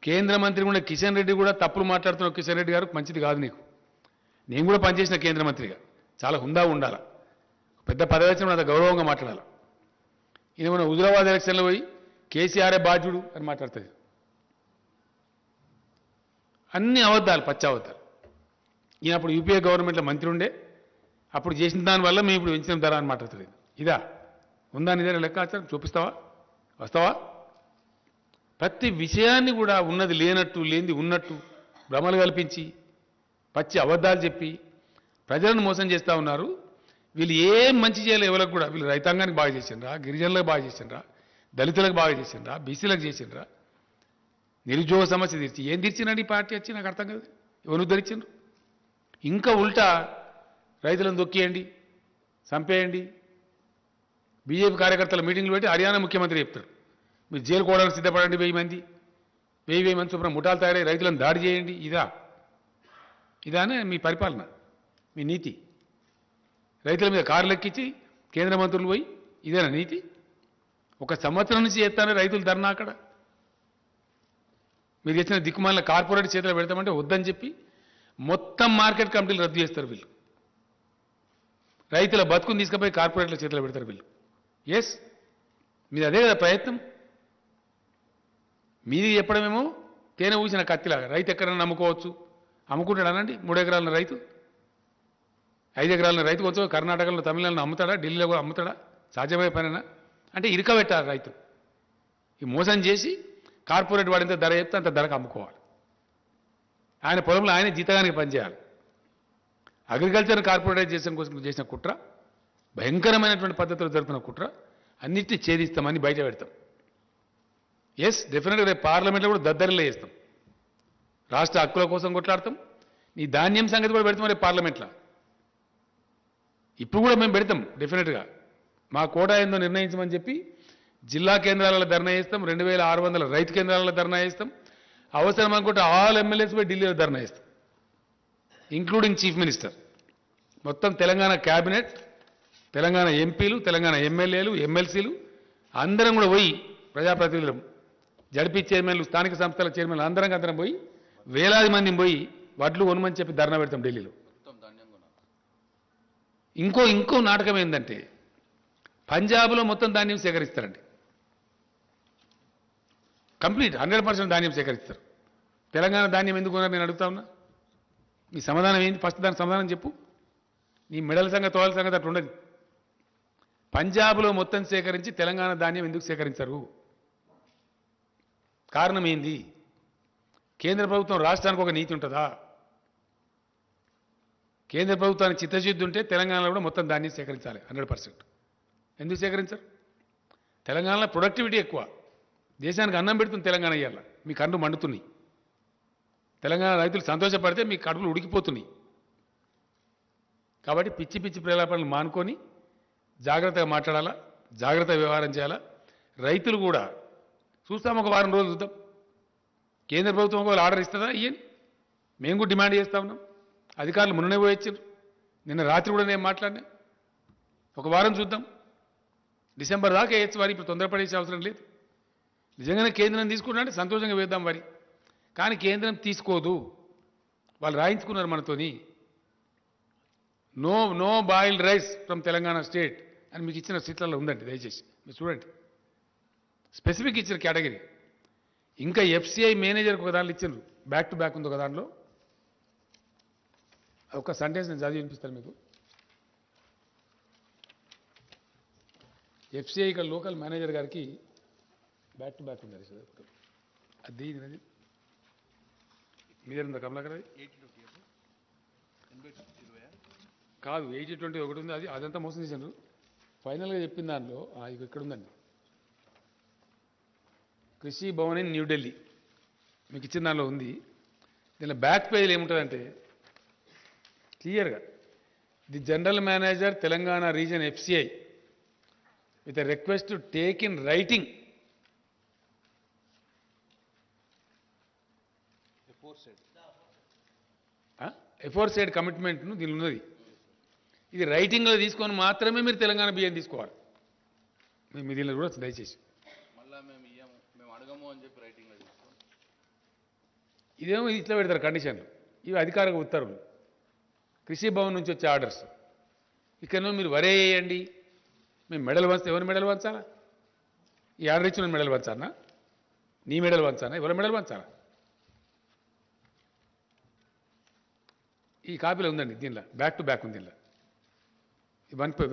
కేంద్ర మంత్రి కూడా కిషన్ రెడ్డి కూడా తప్పులు మాట్లాడుతున్న కిషన్ రెడ్డి గారు మంచిది కాదు నీకు. నేను కూడా పనిచేసిన కేంద్ర మంత్రిగా చాలా హుందా ఉండాలి, పెద్ద పదవి వచ్చిన అంత గౌరవంగా మాట్లాడాలి. ఈయన మన హుజురాబాద్ ఎలక్షన్లో పోయి కేసీఆర్ఏ బాధ్యుడు అని మాట్లాడుతుంది. అన్ని అబద్ధాలు, పచ్చి అబద్ధాలు. ఈయన అప్పుడు యూపీఏ గవర్నమెంట్లో మంత్రి ఉండే, అప్పుడు చేసిన దానివల్ల మేము ఇప్పుడు పెంచిన ధర అని మాట్లాడుతుంది. ఇదా ఉందా నీ దగ్గర లెక్కాచారం చూపిస్తావా? వస్తావా? ప్రతి విషయాన్ని కూడా ఉన్నది లేనట్టు లేనిది ఉన్నట్టు భ్రమలు కల్పించి పచ్చి అబద్ధాలు చెప్పి ప్రజలను మోసం చేస్తూ ఉన్నారు. వీళ్ళు ఏం మంచి చేయలేదు ఎవరికి కూడా. వీళ్ళు రైతాంగానికి బాగా చేసిండ్రా, గిరిజనులకు బాగా చేసిండ్రా, దళితులకు బాగా చేసిండ్రా, బీసీలకు చేసిండ్రా, నిరుద్యోగ సమస్య తీర్చి ఏం తీర్చినాడు ఈ పార్టీ వచ్చి నాకు అర్థం కాదు. ఎవరు ఉద్ధరించిండ్రు? ఇంకా ఉల్టా రైతులను దొక్కేయండి, చంపేయండి. బీజేపీ కార్యకర్తల మీటింగ్లు పెట్టి హర్యానా ముఖ్యమంత్రి చెప్తారు మీరు జైలు కోవడానికి సిద్ధపడండి, 1000 మంది 1000 మంది చొప్పున ముఠాలు తయారై రైతులను దాడి చేయండి. ఇదానే మీ పరిపాలన, మీ నీతి? రైతుల మీద కార్లు ఎక్కించి కేంద్ర మంత్రులు పోయి ఇదేనా నీతి? 1 సంవత్సరం నుంచి చేస్తానే రైతులు ధర్నా అక్కడ. మీరు తెచ్చిన దిక్కుమాలిన కార్పొరేట్ చేతిలో పెడతామంటే వద్దని చెప్పి మొత్తం మార్కెట్ కమిటీలు రద్దు చేస్తారు వీళ్ళు. రైతుల బతుకుని తీసుకుపోయి కార్పొరేట్ల చేతిలో పెడతారు వీళ్ళు. ఎస్, మీది అదే కదా ప్రయత్నం. మీది చెప్పడమేమో తేనె ఊసిన కత్తిలాగా రైతు ఎక్కడైనా నమ్ముకోవచ్చు. అమ్ముకుంటాడు అనండి. 3 ఎకరాల రైతు, 5 ఎకరాల రైతు కొంచెం కర్ణాటకలో తమిళనాడులో అమ్ముతాడా, ఢిల్లీలో కూడా అమ్ముతాడా? సాధ్యమయ్యే పనేనా? అంటే ఇరకబెట్టారు రైతు. ఈ మోసం చేసి కార్పొరేట్ వాడింత ధర చెప్తే అంత ధరకు అమ్ముకోవాలి. ఆయన పొలంలో ఆయన జీతగానికి పనిచేయాలి. అగ్రికల్చర్ కార్పొరేటైజేషన్ కోసం చేసిన కుట్ర, భయంకరమైనటువంటి పద్ధతిలో జరుగుతున్న కుట్ర, అన్నిటినీ ఛేదిస్తామని బయట పెడతాం. ఎస్, డెఫినెట్గా రేపు పార్లమెంట్లో కూడా దద్దరిలో వేస్తాం. రాష్ట్ర హక్కుల కోసం కొట్లాడతాం. నీ ధాన్యం సంగతి కూడా పెడతాం రేపు పార్లమెంట్లో. ఇప్పుడు కూడా మేము పెడతాం డెఫినెట్గా. మా కోటా ఏందో నిర్ణయించమని చెప్పి జిల్లా కేంద్రాలలో ధర్నా చేస్తాం. 2600 రైతు కేంద్రాలలో ధర్నా చేస్తాం. అవసరం అనుకుంటే ఆల్ ఎమ్మెల్యేస్ పోయి ఢిల్లీలో ధర్నా చేస్తాం, ఇంక్లూడింగ్ చీఫ్ మినిస్టర్. మొత్తం తెలంగాణ క్యాబినెట్, తెలంగాణ ఎంపీలు, తెలంగాణ ఎమ్మెల్యేలు, ఎమ్మెల్సీలు అందరం కూడా పోయి, ప్రజాప్రతినిధులు, జడ్పీ చైర్మన్లు, స్థానిక సంస్థల చైర్మన్లు అందరం పోయి వేలాది మందిని పోయి వడ్లు కొనమని చెప్పి ధర్నా పెడతాం ఢిల్లీలో. ఇంకో నాటకం ఏంటంటే పంజాబ్లో మొత్తం ధాన్యం సేకరిస్తారండి. కంప్లీట్ 100% ధాన్యం సేకరిస్తారు. తెలంగాణ ధాన్యం ఎందుకు కొన్నారు నేను అడుగుతా ఉన్నా. మీ సమాధానం ఏంటి? ఫస్ట్ దాని సమాధానం చెప్పు. నీ మెడల సంగతి, తోళ సంగతి అట్లా ఉండదు. పంజాబ్లో మొత్తం సేకరించి తెలంగాణ ధాన్యం ఎందుకు సేకరించరు? కారణం ఏంది? కేంద్ర ప్రభుత్వం రాష్ట్రానికి ఒక నీతి ఉంటుందా? కేంద్ర ప్రభుత్వానికి చిత్తశుద్ధి ఉంటే తెలంగాణలో కూడా మొత్తం ధాన్యం సేకరించాలి 100%. ఎందుకు సేకరించరు? తెలంగాణలో ప్రొడక్టివిటీ ఎక్కువ. దేశానికి అన్నం పెడుతుంది తెలంగాణ. ఇయ్యాల మీ కళ్ళు మండుతున్నాయి. తెలంగాణ రైతులు సంతోషపడితే మీ కడుపులు ఉడికిపోతున్నాయి. కాబట్టి పిచ్చి పిచ్చి ప్రలాపనలు మానుకొని జాగ్రత్తగా మాట్లాడాలా, జాగ్రత్తగా వ్యవహారం చేయాలా. రైతులు కూడా చూస్తాం, ఒక వారం రోజులు చూద్దాం. కేంద్ర ప్రభుత్వం ఒకవేళ ఆర్డర్ ఇస్తుందా ఇయ్యని మేము కూడా డిమాండ్ చేస్తూ ఉన్నాం. అధికారులు మొన్ననే పోయి వచ్చారు. నిన్న రాత్రి కూడా నేను మాట్లాడినా. ఒక వారం చూద్దాం. డిసెంబర్ దాకా వేయచ్చు వారి. ఇప్పుడు తొందరపడేసే అవసరం లేదు. నిజంగానే కేంద్రం తీసుకుంటే సంతోషంగా వేద్దాం వారి. కానీ కేంద్రం తీసుకోదు. వాళ్ళు రాయించుకున్నారు మనతోని. No boiled rice from Telangana state అని మీకు ఇచ్చిన సీట్లలో ఉందండి, దయచేసి మీరు చూడండి. స్పెసిఫిక్ ఇచ్చిన కేటగిరీ. ఇంకా ఎఫ్సిఐ మేనేజర్కి ఒక దాంట్లో ఇచ్చిండ్రు, బ్యాక్ టు బ్యాక్ ఉంది ఒక దాంట్లో. ఒక సెంటెన్స్ నేను చదివి వినిపిస్తాను మీకు. ఎఫ్సిఐ ఇక్కడ లోకల్ మేనేజర్ గారికి బ్యాక్ టు బ్యాక్ ఉంది. అది మీ దగ్గర ఉందా కమలాకర్? అది కాదు, 80-20 ఒకటి ఉంది. అదంతా మోసం చేశారు. ఫైనల్గా చెప్పిన దాంట్లో ఇది ఇక్కడ ఉందండి. కృషి భవన్ ఇన్ న్యూఢిల్లీ మీకు ఇచ్చిన దానిలో ఉంది. దీనిలో బ్యాక్ పేజీలు ఏముంటుందంటే క్లియర్గా the general manager Telangana region FCI with a request to take in writing aforesaid కమిట్మెంట్ను దీనిలో ఉన్నది. ఇది రైటింగ్లో తీసుకొని మాత్రమే మీరు తెలంగాణ బియ్యం తీసుకోవాలి. మీ దీనిలో కూడా దయచేసి అని చెప్పి రైటింగ్ లో తీసుకోండి. ఇదేమో ఇట్లా పెడతారు కండిషన్లు, ఇవి అధికారిక ఉత్తర్వులు, కృషి భవన్ నుంచి వచ్చే ఆర్డర్స్. ఇక్కడ మీరు వరే వేయండి, మేము మెడల్ వంచితే ఎవరి మెడల్ వంచాలా? ఈ ఆర్డర్ ఇచ్చిన మెడల్ వంచానా? నీ మెడల్ వంచానా? ఎవరి మెడల్ వంచాలా? ఈ కాపీలో ఉందండి, దీనిలో బ్యాక్ టు బ్యాక్ ఉంది. దీనిలో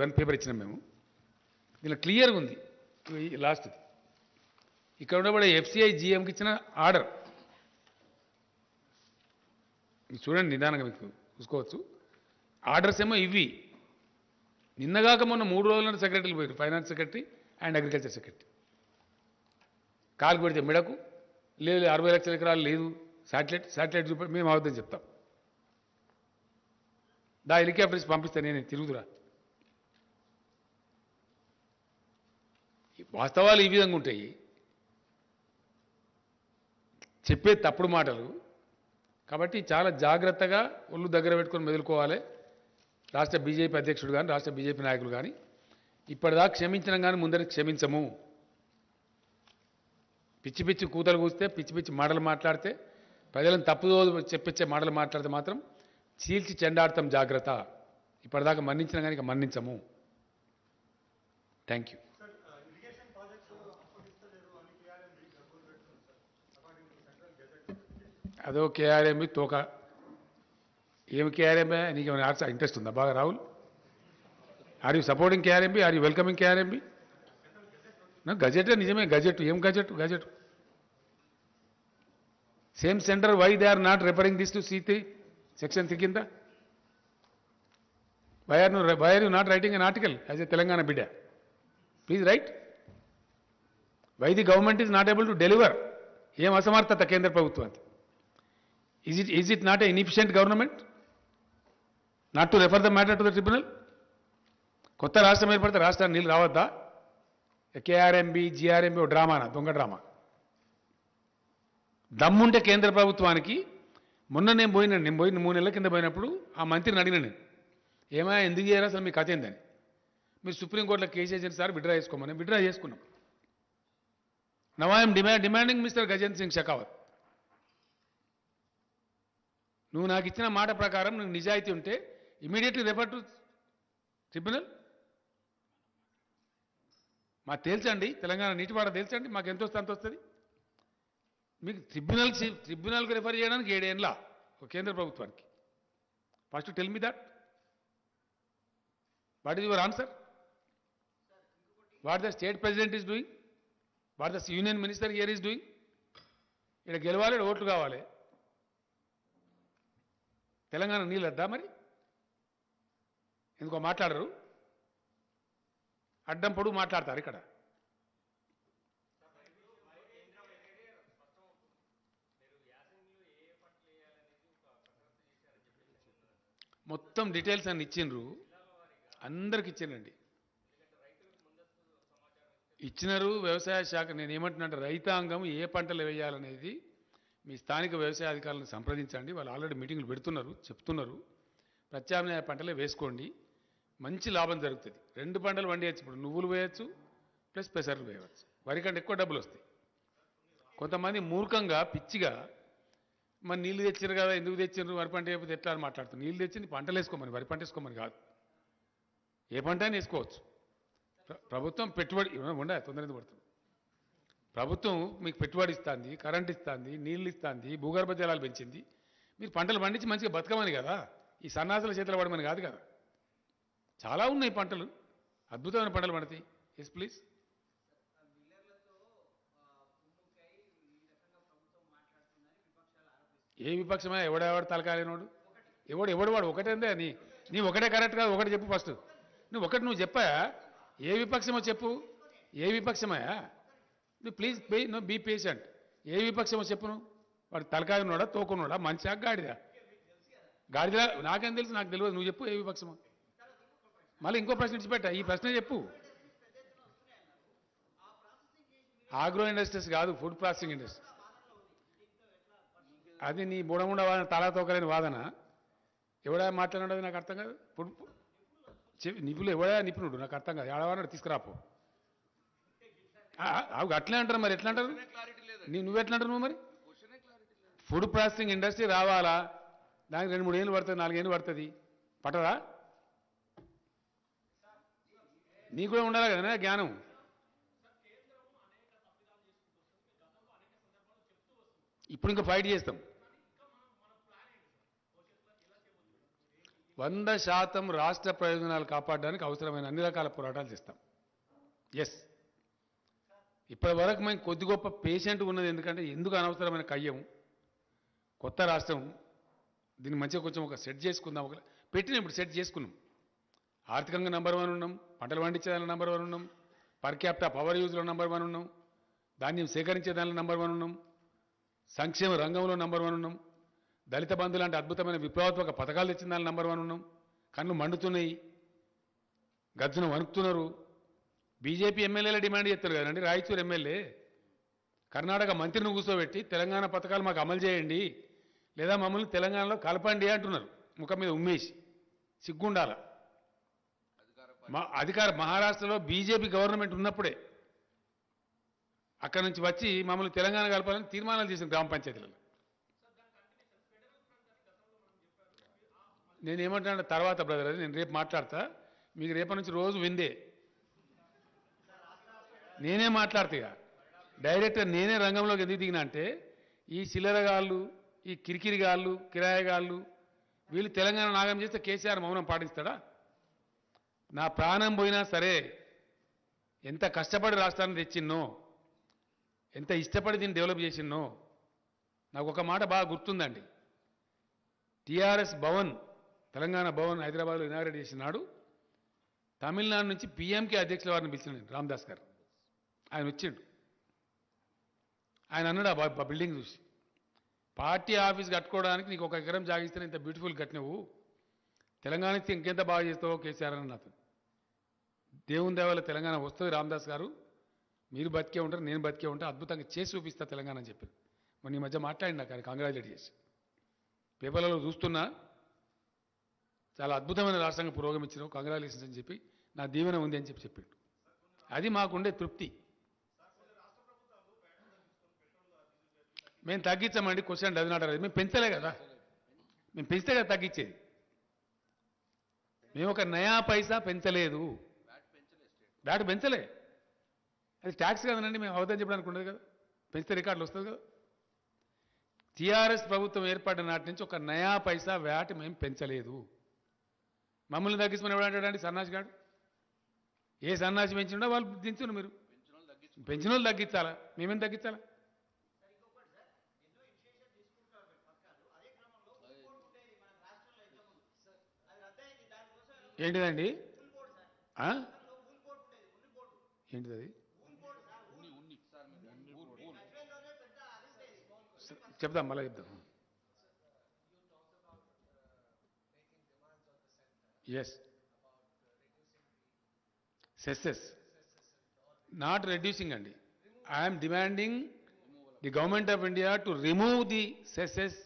వన్ పేపర్ ఇచ్చినాం మేము, దీనిలో క్లియర్గా ఉంది. లాస్ట్ ఇక్కడ ఉండబడే ఎఫ్సిఐ జిఎంకి ఇచ్చిన ఆర్డర్ చూడండి, నిదానంగా మీకు చూసుకోవచ్చు. ఆర్డర్స్ ఏమో ఇవి. నిన్నగాక మొన్న 3 రోజుల సెక్రటరీలు పోయారు, finance secretary and agriculture secretary. కాలు పెడితే మెడకు లేదు, 60 లక్షల ఎకరాలు లేదు, శాటిలైట్ చూపి మేము అవద్దని చెప్తాం. దా హెలికాప్టర్స్ పంపిస్తే నేను తిరుగుతురా. వాస్తవాలు ఈ విధంగా ఉంటాయి, చెప్పే తప్పుడు మాటలు. కాబట్టి చాలా జాగ్రత్తగా ఒళ్ళు దగ్గర పెట్టుకొని మెదులుకోవాలి. రాష్ట్ర బీజేపీ అధ్యక్షుడు కానీ రాష్ట్ర బీజేపీ నాయకులు కానీ ఇప్పటిదాకా క్షమించడం కానీ ముందరికి క్షమించము. పిచ్చి పిచ్చి కూతలు కూస్తే, పిచ్చి పిచ్చి మాటలు మాట్లాడితే, ప్రజలను తప్పుదో చెప్పించే మాటలు మాట్లాడితే మాత్రం చీల్చి చెండాడతాం, జాగ్రత్త. ఇప్పటిదాకా మన్నించిన కానీ ఇక మన్నించము. Thank you. అదో కేఆర్ఎంబి తోక. ఏమి కేఆర్ఎంబి? నీకు ఏమైనా ఇంట్రెస్ట్ ఉందా బాగా Rahul? Are you supporting KRMB? Are you welcoming KRMB? Gazette నిజమే, గజెట్ ఏం gazette same centre. Why they are not referring this to C3 section 3 కింద? Why are you not writing an article as a Telangana బిడ్డ? Please write. Why the government is not able to deliver? ఏం అసమర్థత కేంద్ర ప్రభుత్వానికి? Is it not an inefficient government not to refer the matter to the tribunal? కొత్త రాష్ట్రం ఏర్పడితే రాష్ట్రాన్ని నీళ్ళు రావద్దా? కేఆర్ఎంబి జిఆర్ఎంబి ఓ డ్రామానా, దొంగ డ్రామా. దమ్ముంటే కేంద్ర ప్రభుత్వానికి. మొన్న నేను పోయిన 3 నెలల కింద పోయినప్పుడు ఆ మంత్రిని అడిగిన నేను, ఏమైనా ఎందుకు చేయరా అసలు మీ కథ ఏందని? మీరు సుప్రీంకోర్టులో కేసు వేసిన సార్ విడ్రా చేసుకోమని. విడ్రా చేసుకున్నాం. Now I'm demanding mister Gajendra Singh Shekhawat, నువ్వు నాకు ఇచ్చిన మాట ప్రకారం నువ్వు నిజాయితీ ఉంటే ఇమీడియట్లీ రెఫర్ టు ట్రిబ్యునల్. మాకు తేల్చండి, తెలంగాణ నీటివాడ తేల్చండి, మాకు ఎంత వస్తే అంత వస్తుంది. మీకు ట్రిబ్యునల్కి రెఫర్ చేయడానికి 7 ఏళ్ళ కేంద్ర ప్రభుత్వానికి. First tell me that. What is your answer? What the state president is doing? What the union minister here is doing? ఇక్కడ గెలవాలి, ఇక్కడ ఓట్లు కావాలి. తెలంగాణ నీళ్ళు వద్దా మరి? ఎందుకో మాట్లాడరు, అడ్డం పొడుగు మాట్లాడతారు. ఇక్కడ మొత్తం డీటెయిల్స్ అన్ని ఇచ్చిండ్రు, అందరికి ఇచ్చిండండి. ఇచ్చినారు వ్యవసాయ శాఖ. నేను ఏమంటున్నా, రైతాంగం ఏ పంటలు వేయాలనేది మీ స్థానిక వ్యవసాయ అధికారులను సంప్రదించండి. వాళ్ళు ఆల్రెడీ మీటింగ్లు పెడుతున్నారు, చెప్తున్నారు. ప్రత్యామ్నాయ పంటలే వేసుకోండి, మంచి లాభం జరుగుతుంది. 2 పంటలు వండేయచ్చు. ఇప్పుడు నువ్వులు వేయచ్చు ప్లస్ పెసర్లు వేయవచ్చు. వరి కంటే ఎక్కువ డబ్బులు వస్తాయి. కొంతమంది మూర్ఖంగా పిచ్చిగా మరి నీళ్ళు తెచ్చారు కదా, ఎందుకు తెచ్చారు, వరి పంట వేయకపోతే ఎట్లా అని మాట్లాడుతుంది. నీళ్ళు తెచ్చి పంటలు వేసుకోమని, వరి పంట వేసుకోమని కాదు. ఏ పంట అయినా వేసుకోవచ్చు. ప్రభుత్వం పెట్టుబడి ఉండే తొందరగా పడుతుంది. ప్రభుత్వం మీకు పెట్టుబడి ఇస్తుంది, కరెంట్ ఇస్తుంది, నీళ్ళు ఇస్తుంది, భూగర్భ జలాలు పెంచింది. మీరు పంటలు పండించి మంచిగా బతకమని కదా, ఈ సన్నాసుల చేతులు పడమని కాదు కదా. చాలా ఉన్నాయి పంటలు, అద్భుతమైన పంటలు పండుతాయి. Yes please. ఏ విపక్షమే? ఎవడెవడు తలకాలేనోడు? ఎవడు వాడు ఒకటేందే. నీ ఒకటే కరెక్ట్ కాదు, ఒకటి చెప్పు ఫస్ట్. నువ్వు చెప్పాయా? ఏ విపక్షమో చెప్పు. ఏ విపక్షమయా? నువ్వు ప్లీజ్ బీ పేషెంట్. ఏ విపక్షమో చెప్పు. నువ్వు వాడు తలకాయ ఉన్నాడా, తోకున్నాడా, మంచిగా గాడిదా? గాడిదా నాకేం తెలుసు? నాకు తెలియదు. నువ్వు చెప్పు ఏ విపక్షమో. మళ్ళీ ఇంకో ప్రశ్న ఇచ్చిపెట్టా, ఈ ప్రశ్న చెప్పు. ఆగ్రో ఇండస్ట్రీస్ కాదు, ఫుడ్ ప్రాసెసింగ్ ఇండస్ట్రీ. అది నీ బుడముండ వాదన, తలా తోకలేని వాదన. ఎవడా మాట్లాడినది నాకు అర్థం కాదు. నిపుణులు ఎవడా నిపుణుడు నాకు అర్థం కాదు. ఏడవాడు తీసుకురాపో. అట్లే అంటారు మరి, ఎట్లా అంటారు? నువ్వెట్లంటావు నువ్వు మరి? ఫుడ్ ప్రాసెసింగ్ ఇండస్ట్రీ రావాలా, దానికి 2-3 ఏళ్ళు పడుతుంది, 4 ఏళ్ళు పడుతుంది, పట్టదా? నీకు కూడా ఉండాలి కదా జ్ఞానం. ఇప్పుడు ఇంకా ఫైట్ చేస్తాం. 100% రాష్ట్ర ప్రయోజనాలు కాపాడడానికి అవసరమైన అన్ని రకాల పోరాటాలు చేస్తాం. ఎస్, ఇప్పటి వరకు మేము కొద్ది గొప్ప పేషెంట్ ఉన్నది. ఎందుకంటే ఎందుకు అనవసరమైన కయ్యం, కొత్త రాష్ట్రం, దీన్ని మంచిగా కొంచెం ఒక సెట్ చేసుకుందాం, ఒక పెట్టిన ఇప్పుడు సెట్ చేసుకున్నాం. ఆర్థికంగా నంబర్ 1 ఉన్నాం, పంటలు పండించేదానిలో నంబర్ 1 ఉన్నాం, పర్ క్యాపిటా పవర్ యూజ్లో నంబర్ 1 ఉన్నాం, ధాన్యం సేకరించే దానిలో నంబర్ 1 ఉన్నాం, సంక్షేమ రంగంలో నంబర్ 1 ఉన్నాం, దళిత బంధు లాంటి అద్భుతమైన విప్లవాత్మక పథకాలు తెచ్చిన దానిలో నంబర్ 1 ఉన్నాం. కళ్ళు మండుతున్నాయి, గజ్జున వణుకుతున్నారు. బీజేపీ ఎమ్మెల్యేల డిమాండ్ చేస్తారు కదండి. రాయచూరు ఎమ్మెల్యే కర్ణాటక మంత్రిని కూర్చోబెట్టి తెలంగాణ పథకాలు మాకు అమలు చేయండి, లేదా మమ్మల్ని తెలంగాణలో కలపండి అంటున్నారు. ముఖం మీద ఉమ్మేసి సిగ్గుండాల. మహారాష్ట్రలో బీజేపీ గవర్నమెంట్ ఉన్నప్పుడే అక్కడి నుంచి వచ్చి మమ్మల్ని తెలంగాణ కలపాలని తీర్మానాలు చేసిన గ్రామ పంచాయతీలలో. నేనేమంటున్నా తర్వాత బ్రదర్, అది నేను రేపు మాట్లాడతా. మీకు రేపటి నుంచి రోజు విందే, నేనే మాట్లాడతా. ఇక డైరెక్ట్గా నేనే రంగంలోకి ఎందుకు దిగినా అంటే, ఈ చిల్లరగాళ్ళు, ఈ కిరికిరిగాళ్ళు, కిరాయగాళ్ళు వీళ్ళు తెలంగాణ నాగం చేస్తే కేసీఆర్ మౌనం పాటిస్తాడా? నా ప్రాణం పోయినా సరే, ఎంత కష్టపడి రాష్ట్రాన్ని తెచ్చిన్నో, ఎంత ఇష్టపడి దీన్ని డెవలప్ చేసిన్నో. నాకు ఒక మాట బాగా గుర్తుందండి. టీఆర్ఎస్ భవన్, తెలంగాణ భవన్ హైదరాబాద్లో ఇనాగ్రేట్ చేసినాడు. తమిళనాడు నుంచి పీఎంకే అధ్యక్షుల వారిని పిలిచినాడు, రామదాస్ గారు. ఆయన వచ్చిండు. ఆయన అన్నాడు ఆ బిల్డింగ్ చూసి, పార్టీ ఆఫీస్ కట్టుకోవడానికి నీకు 1 ఎకరం జాగిస్తే ఇంత బ్యూటిఫుల్ కట్టినవు, తెలంగాణ ఇస్తే ఇంకెంత బాగా చేస్తావో కేసీఆర్ అని నాతో. దేవుని దేవాల తెలంగాణ వస్తుంది రామదాస్ గారు, మీరు బతికే ఉంటారు, నేను బతికే ఉంటా, అద్భుతంగా చేసి చూపిస్తా తెలంగాణ అని చెప్పి మొన్న ఈ మధ్య మాట్లాడి నాకు ఆయన కంగ్రాచులేట్ చేసి. పేపర్లలో చూస్తున్నా, చాలా అద్భుతమైన రాష్ట్రంగా పురోగమించినావు, కంగ్రాచులేషన్స్ అని చెప్పి, నా దీవెన ఉంది అని చెప్పిండు. అది మాకుండే తృప్తి. మేము తగ్గించామండి, క్వశ్చన్ డజన్ నాట్. మేము పెంచలే కదా, మేము పెంచితే కదా తగ్గించేది. మేము ఒక నయా పైసా పెంచలేదు, బ్యాట్ పెంచలే. అది ట్యాక్స్ కదనండి, మేము అవదని చెప్పడానికి ఉండదు కదా, పెంచితే రికార్డులు వస్తుంది కదా. టీఆర్ఎస్ ప్రభుత్వం ఏర్పడిన నాటి నుంచి ఒక నయా పైసా వ్యాట్ మేము పెంచలేదు. మమ్మల్ని తగ్గించమని ఎవడంటాడండి సన్నాసి గాడు? ఏ సన్నాసి పెంచిండో వాళ్ళు దించును. మీరు పెంచిన వాళ్ళు తగ్గించాలా, మేమేం తగ్గించాలా? ఏంటిదండి? ఏంటిది అది? చెప్దాం, మళ్ళీ చెప్దాం. ఎస్, సెస్సెస్ నాట్ రెడ్యూసింగ్ అండి. I'm demanding the government of India to remove the cesses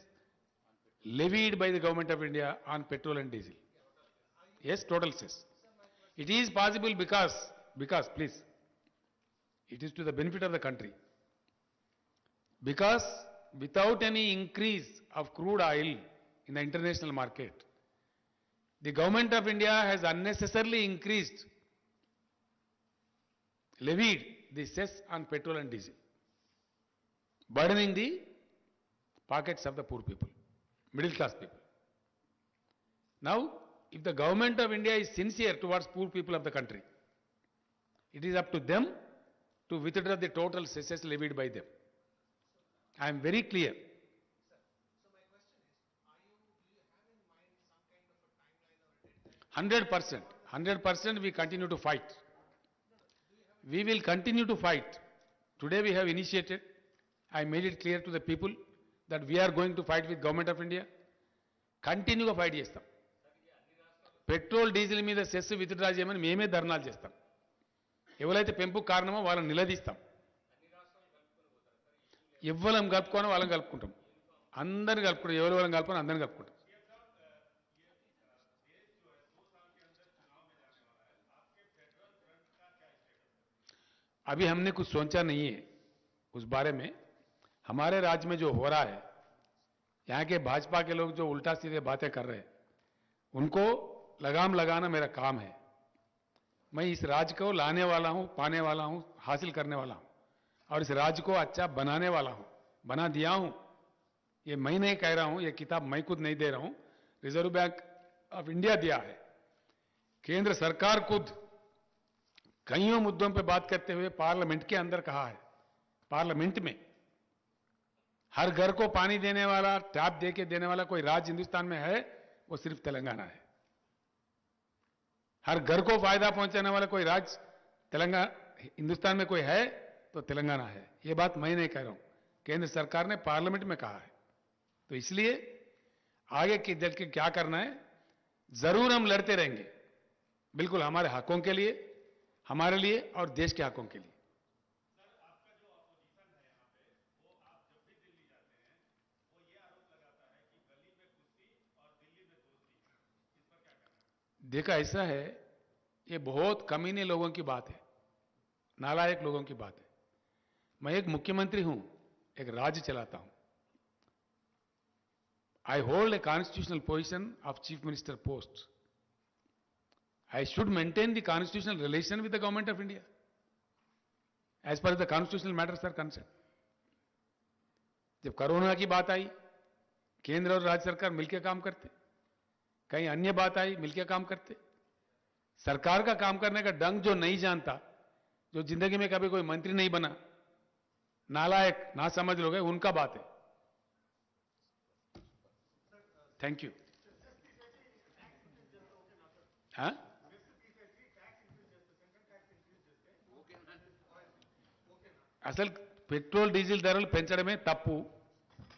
levied by the government of India on petrol and diesel. Yes, total cess. It is possible because please, it is to the benefit of the country. Because without any increase of crude oil in the international market, the government of India has unnecessarily levied the cess on petrol and diesel, burdening the pockets of the poor people, middle class people. Now, if the government of India is sincere towards poor people of the country, it is up to them to withdraw the total cesses levied by them. I am very clear. So my question is, do you have in mind some kind of a timeline or a deadline? 100%, we continue to fight. We will continue to fight. Today we have initiated, I made it clear to the people that we are going to fight with government of India. కంటిన్యూగా fight చేస్తాం. Petrol diesel మీద cess withdraw చేయమని మేమే ధర్నాలు చేస్తాం. ఎవరైతే పెంపుకు కారణమో వాళ్ళని నిలదీస్తాం. ఎవ్వరం కలుపుకోనో వాళ్ళని కలుపుకుంటాం. అందరిని కలుపుకుంటాం. ఎవరు వాళ్ళని కలుపుకొని అందరిని కలుపుకుంటాం. अभी हमने कुछ सोचा नहीं है उस बारे में. हमारे राज्य में जो हो रहा है, यहां के भाजपा के लोग जो उल्टा सीधे बातें कर रहे हैं, उनको लगाम लगाना मेरा काम है। मैं इस राज्य को लाने वाला हूं, पाने वाला हूं, हासिल करने वाला हूं और इस राज्य को अच्छा बनाने वाला हूं, बना दिया हूं। ये मैं नहीं कह रहा हूं, ये किताब मैं खुद नहीं दे रहा हूं, रिजर्व बैंक ऑफ इंडिया दिया है। केंद्र सरकार खुद कईयों मुद्दों पर बात करते हुए पार्लियामेंट के अंदर कहा है, पार्लियामेंट में हर घर को पानी देने वाला, टैप दे के देने वाला कोई राज्य हिंदुस्तान में है, वो सिर्फ तेलंगाना है। हर घर को फायदा पहुंचाने वाला कोई राज्य तेलंगाना हिंदुस्तान में कोई है तो तेलंगाना है। ये बात मैं नहीं कह रहा हूं, केंद्र सरकार ने पार्लियामेंट में कहा है। तो इसलिए आगे के चल के क्या करना है, जरूर हम लड़ते रहेंगे, बिल्कुल हमारे हकों के लिए, हमारे लिए और देश के हकों के लिए। देखा ऐसा है, ये बहुत कमीने लोगों की बात है, नालायक लोगों की बात है। मैं एक मुख्यमंत्री हूं, एक राज्य चलाता हूं। I hold a constitutional position of chief minister post. I should maintain the constitutional relation with the government of India as per the constitutional matters are concern. जब कोरोना की बात आई, केंद्र और राज्य सरकार मिलकर काम करते, कहीं अन्य बात आई मिलकर काम करते। सरकार का काम करने का ढंग जो नहीं जानता, जो जिंदगी में कभी कोई मंत्री नहीं बना, नालायक ना समझ लोग हैं, उनका बात है। Thank you. हाँ, అసలు పెట్రోల్ డీజిల్ ధరలు పెంచడమే తప్పు,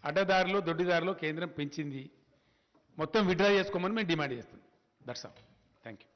అడ్డదారులు దొడ్డిదారులు కేంద్రం పెంచింది, మొత్తం విత్డ్రా చేసుకోమని మేము డిమాండ్ చేస్తున్నాం. That's all. Thank you.